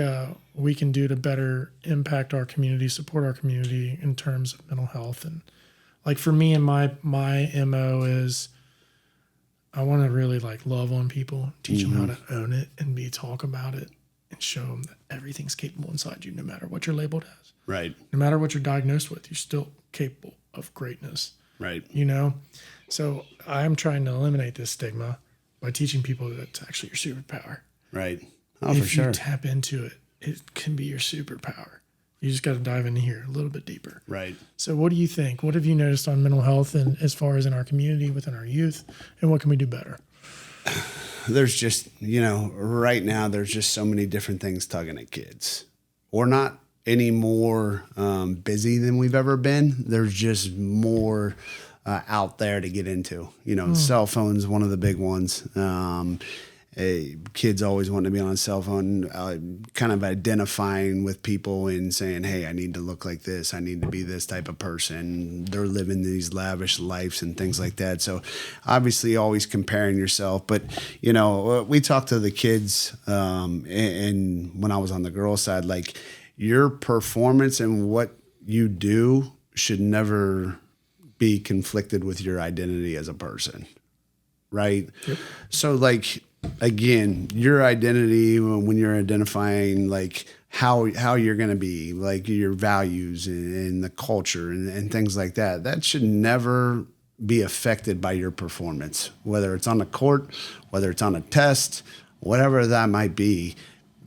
we can do to better impact our community, support our community in terms of mental health? And like for me and my MO is I want to really like love on people, teach them how to own it and talk about it and show them that everything's capable inside you, no matter what you're labeled as. Right. No matter what you're diagnosed with, you're still capable of greatness. Right. You know? So I'm trying to eliminate this stigma by teaching people that it's actually your superpower. Right. Oh, If for sure. you tap into it, it can be your superpower. You just got to dive in here a little bit deeper. Right. So what do you think? What have you noticed on mental health and as far as in our community, within our youth, and what can we do better? There's just, right now there's just so many different things tugging at kids. We're not any more busy than we've ever been. There's just more out there to get into. Cell phones, one of the big ones. Kids always want to be on a cell phone, kind of identifying with people and saying, hey, I need to look like this. I need to be this type of person. They're living these lavish lives and things like that. So obviously always comparing yourself. But, we talk to the kids and when I was on the girls' side, like your performance and what you do should never be conflicted with your identity as a person. Right. Yep. So like, again, your identity when you're identifying like how you're going to be, like your values and the culture and things like that, that should never be affected by your performance, whether it's on the court, whether it's on a test, whatever that might be.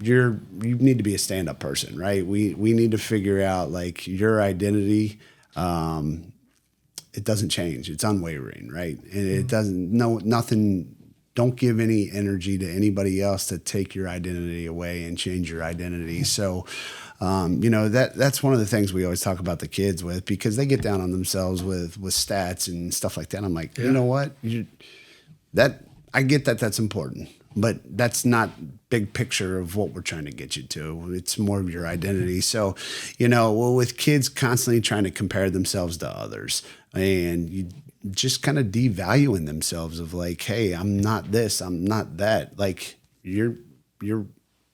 You need to be a stand-up person, right? We need to figure out like your identity. It doesn't change. It's unwavering, right? And it doesn't, nothing, don't give any energy to anybody else to take your identity away and change your identity. So, that's one of the things we always talk about the kids with, because they get down on themselves with stats and stuff like that. I'm like, You know what? I get that that's important, but that's not big picture of what we're trying to get you to. It's more of your identity. So, with kids constantly trying to compare themselves to others and you just kind of devaluing themselves of like, hey, I'm not this, I'm not that. Like you're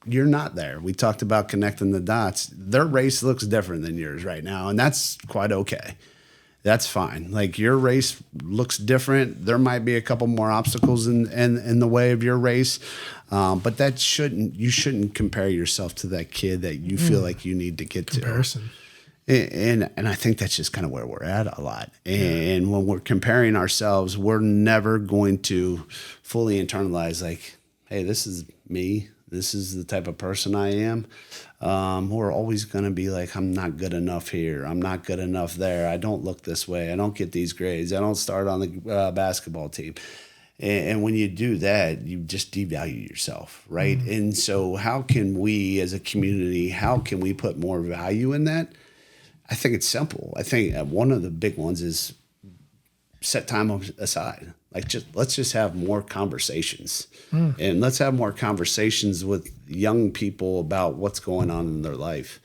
not there. We talked about connecting the dots. Their race looks different than yours right now, and that's quite okay. That's fine. Like your race looks different. There might be a couple more obstacles in the way of your race, but you shouldn't compare yourself to that kid that you feel like you need to get Comparison. to. And I think that's just kind of where we're at a lot. And when we're comparing ourselves, we're never going to fully internalize like, hey, this is me. This is the type of person I am. We're always going to be like, I'm not good enough here. I'm not good enough there. I don't look this way. I don't get these grades. I don't start on the basketball team. And when you do that, you just devalue yourself, right? Mm-hmm. And so how can we as a community, how can we put more value in that? I think it's simple. I think one of the big ones is set time aside. Like let's just have more conversations and let's have more conversations with young people about what's going on in their life.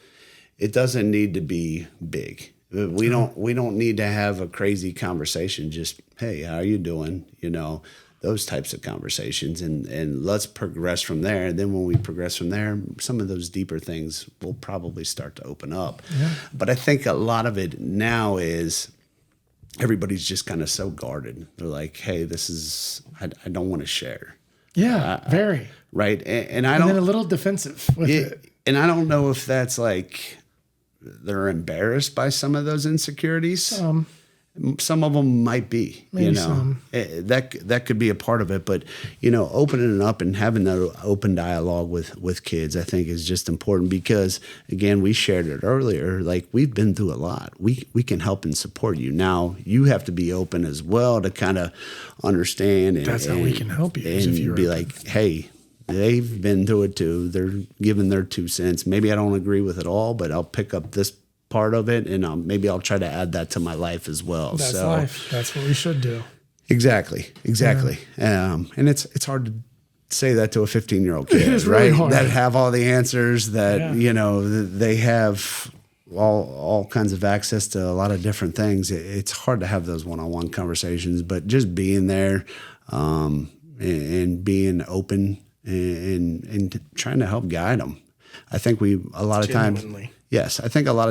It doesn't need to be big. We don't need to have a crazy conversation. Just, hey, how are you doing? Those types of conversations and let's progress from there. And then when we progress from there, some of those deeper things will probably start to open up. Yeah. But I think a lot of it now is everybody's just kind of so guarded. They're like, hey, I don't want to share. Yeah, very. Right. And then a little defensive with it. And I don't know if that's like they're embarrassed by some of those insecurities. Some of them might be, Maybe some. That could be a part of it. But, opening it up and having that open dialogue with kids, I think is just important because, again, we shared it earlier. Like we've been through a lot. We can help and support you. Now you have to be open as well to kind of understand. That's how we can help you. And be like, hey, they've been through it too. They're giving their 2 cents. Maybe I don't agree with it all, but I'll pick up this part of it and maybe I'll try to add that to my life as well. That's life. That's what we should do. Exactly. Yeah. And it's hard to say that to a 15-year-old kid, right? Really hard. That have all the answers that, they have all kinds of access to a lot of different things. It's hard to have those one-on-one conversations, but just being there and being open and trying to help guide them. I think a lot of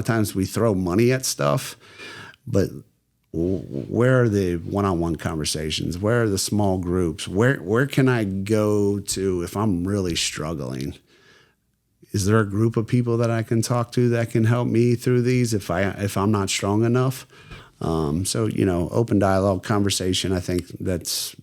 times we throw money at stuff, but where are the one-on-one conversations? Where are the small groups? Where can I go to if I'm really struggling? is there a group of people that I can talk to that can help me through these if I'm not strong enough? So, open dialogue, conversation, I think that's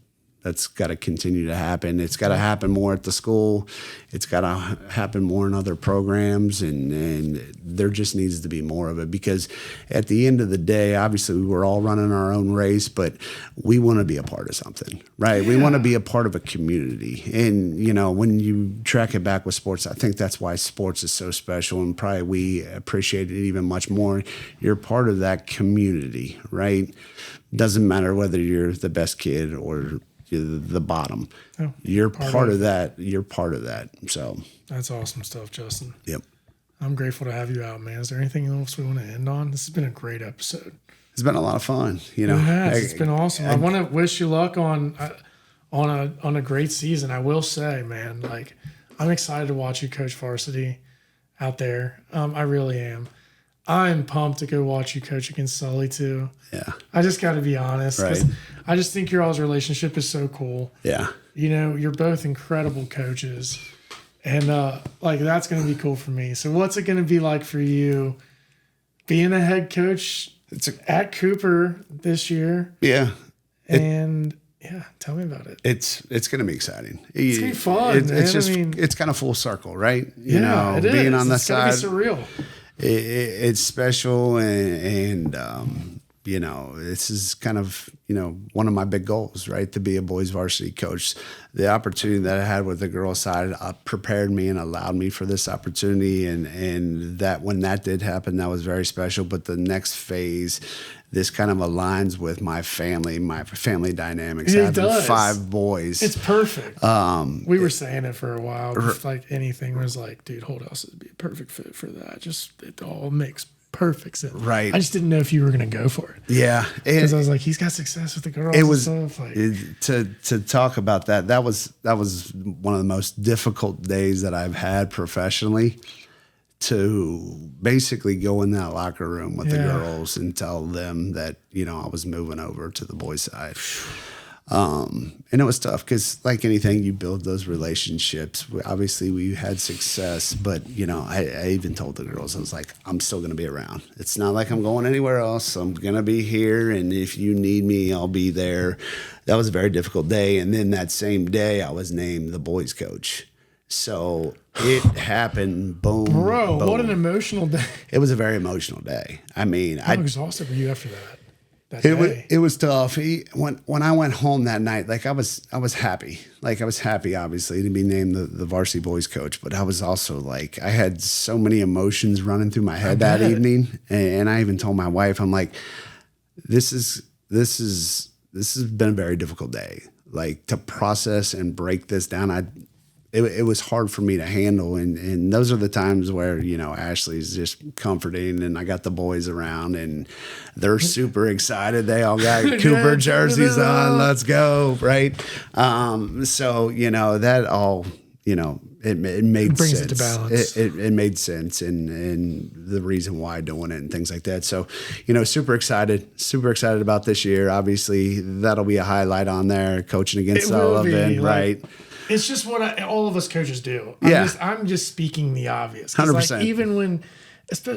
got to continue to happen. It's got to happen more at the school. It's got to happen more in other programs, and there just needs to be more of it, because at the end of the day, obviously we're all running our own race, but we want to be a part of something, right? Yeah. We want to be a part of a community. And, when you track it back with sports, I think that's why sports is so special, and probably we appreciate it even much more. You're part of that community, right? Doesn't matter whether you're the best kid or the bottom. Oh, you're part of that. You're part of that. So that's awesome stuff, Justin. Yep. I'm grateful to have you out, man. Is there anything else we want to end on? This has been a great episode. It's been a lot of fun. It has. It's been awesome. I want to wish you luck on a great season. I will say, man, I'm excited to watch you coach varsity out there. I really am. I'm pumped to go watch you coach against Sully too. Yeah. I just got to be honest. Right. I just think your all's relationship is so cool. Yeah. You're both incredible coaches, and that's going to be cool for me. So what's it going to be like for you being a head coach at Cooper this year? Yeah. Tell me about it. It's going to be exciting. It's going to be fun, man. It's just, it's kind of full circle, right? It is. Being on the side. It's going to be surreal. It's special, and this is kind of one of my big goals, right? To be a boys varsity coach. The opportunity that I had with the girls side prepared me and allowed me for this opportunity, and that when that did happen, that was very special. But the next phase, this kind of aligns with my family dynamics. It does. 5 boys. It's perfect. We were saying it for a while. Just anything was dude, Holthaus would be a perfect fit for that. It all makes perfect sense. Right. I just didn't know if you were going to go for it. Yeah. Because I was like, he's got success with the girls. It was and stuff. to talk about that. That was one of the most difficult days that I've had professionally, to basically go in that locker room with the girls and tell them that, I was moving over to the boys' side. And it was tough because, like anything, you build those relationships. Obviously, we had success, but, I even told the girls, I was like, I'm still going to be around. It's not like I'm going anywhere else. I'm going to be here, and if you need me, I'll be there. That was a very difficult day. And then that same day, I was named the boys' coach. So it happened, boom. Bro, boom. What an emotional day. It was a very emotional day. I mean, How exhausted were you after that day? It was tough. When I went home that night, I was happy. I was happy, obviously, to be named the varsity boys coach, but I was also I had so many emotions running through my head that evening. And I even told my wife, I'm like, this has been a very difficult day. To process and break this down, it was hard for me to handle, and those are the times where Ashley's just comforting, and I got the boys around, and they're super excited. They all got Cooper jerseys on. Let's go, right? So that all it made brings sense. It to balance. It made sense, and the reason why doing it and things like that. So super excited about this year. Obviously, that'll be a highlight on there, coaching against Sullivan, right? It's just what all of us coaches do. I'm just speaking the obvious. 100%. Even when,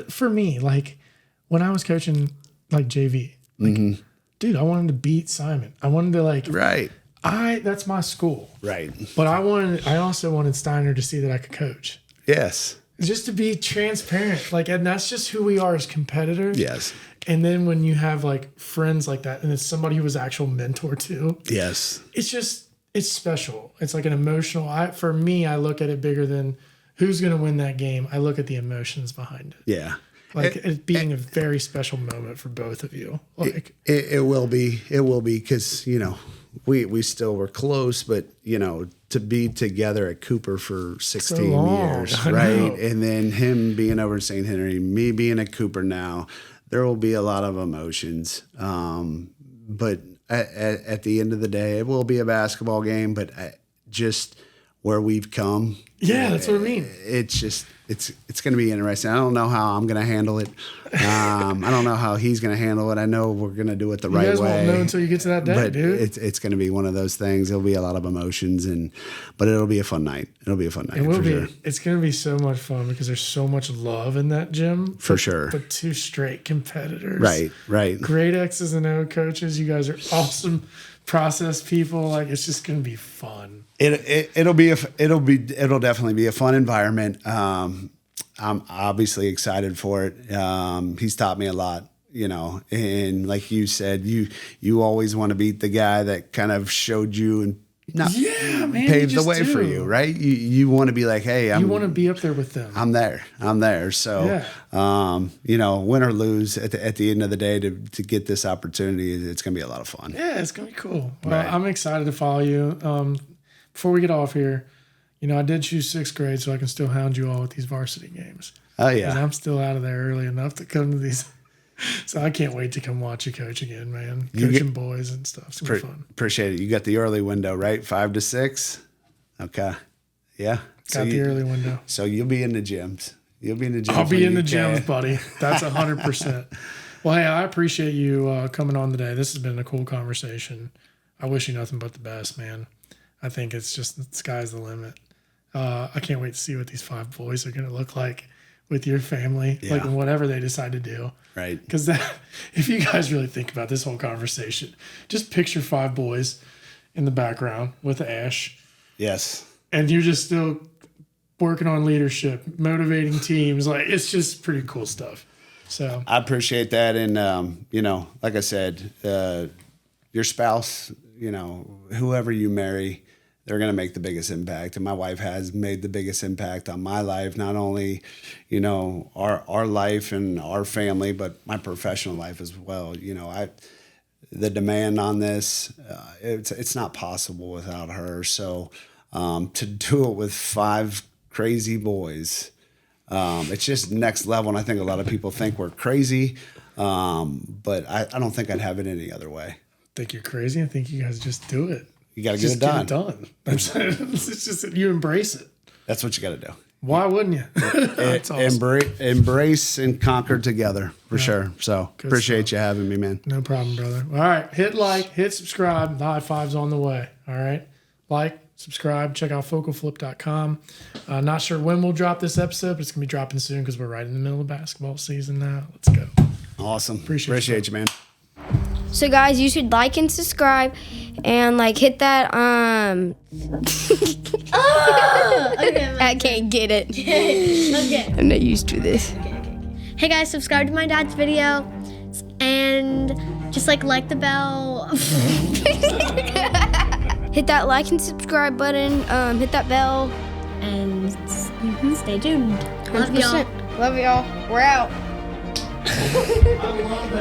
for me, when I was coaching JV, dude, I wanted to beat Simon. I wanted to right. That's my school. Right. But I also wanted Steiner to see that I could coach. Yes. Just to be transparent. And that's just who we are as competitors. Yes. And then when you have friends like that, and it's somebody who was actual mentor too. Yes. It's special. It's an emotional. For me, I look at it bigger than who's going to win that game. I look at the emotions behind it. Yeah. It being a very special moment for both of you. It will be. It will be because, we still were close, but, to be together at Cooper for 16 years, right? And then him being over in St. Henry, me being at Cooper now, there will be a lot of emotions. But at the end of the day, it will be a basketball game, but just where we've come. Yeah, that's what I mean. It's just it's going to be interesting. I don't know how I'm going to handle it. I don't know how he's going to handle it. I know we're going to do it the right way. You guys won't know until you get to that day, but dude. It's going to be one of those things. There'll be a lot of emotions, but it'll be a fun night. It'll be a fun night. It will be. Sure. It's going to be so much fun because there's so much love in that gym. For sure. But two straight competitors. Right. Great X's and O coaches. You guys are awesome process people. Like, it's just going to be fun. It'll definitely be a fun environment. I'm obviously excited for it. He's taught me a lot, and like you said, you always want to beat the guy that kind of showed you and paved the way for you, right? You want to be like, hey, you want to be up there with them. I'm there. So, win or lose at the end of the day to get this opportunity, it's going to be a lot of fun. Yeah, it's going to be cool. Well, I'm excited to follow you. Before we get off here, I did choose 6th grade so I can still hound you all with these varsity games. Oh, yeah. And I'm still out of there early enough to come to these. So I can't wait to come watch you coach again, man. Coaching boys and stuff. It's going to be fun. Appreciate it. You got the early window, right? 5 to 6? Okay. Yeah. Got the early window. So you'll be in the gyms. You'll be in the gyms. I'll be in the gyms, buddy. That's 100%. Well, hey, I appreciate you coming on today. This has been a cool conversation. I wish you nothing but the best, man. I think it's just the sky's the limit. I can't wait to see what these 5 boys are going to look like with your family, like whatever they decide to do. Right. Because if you guys really think about this whole conversation, just picture 5 boys in the background with Ash. Yes. And you're just still working on leadership, motivating teams. Like, it's just pretty cool stuff. So I appreciate that. And, like I said, your spouse, whoever you marry, they're going to make the biggest impact. And my wife has made the biggest impact on my life, not only, our life and our family, but my professional life as well. The demand on this, it's not possible without her. So to do it with 5 crazy boys, it's just next level. And I think a lot of people think we're crazy, but I don't think I'd have it any other way. Think you're crazy? I think you guys just do it. You got to get it done. It's just you embrace it. That's what you got to do. Why wouldn't you? That's awesome. Embrace and conquer together for sure. So appreciate you having me, man. No problem, brother. All right. Hit like, hit subscribe. The high five's on the way. All right. Like, subscribe. Check out focalflip.com. Not sure when we'll drop this episode, but it's going to be dropping soon because we're right in the middle of basketball season now. Let's go. Awesome. Appreciate you, man. So guys, you should like and subscribe and hit that Okay, I can't get it. okay. I'm not used to this. Hey guys, subscribe to my dad's video and just like the bell. Hit that like and subscribe button, hit that bell. And stay tuned. Love y'all. 100%. Love y'all. We're out. I love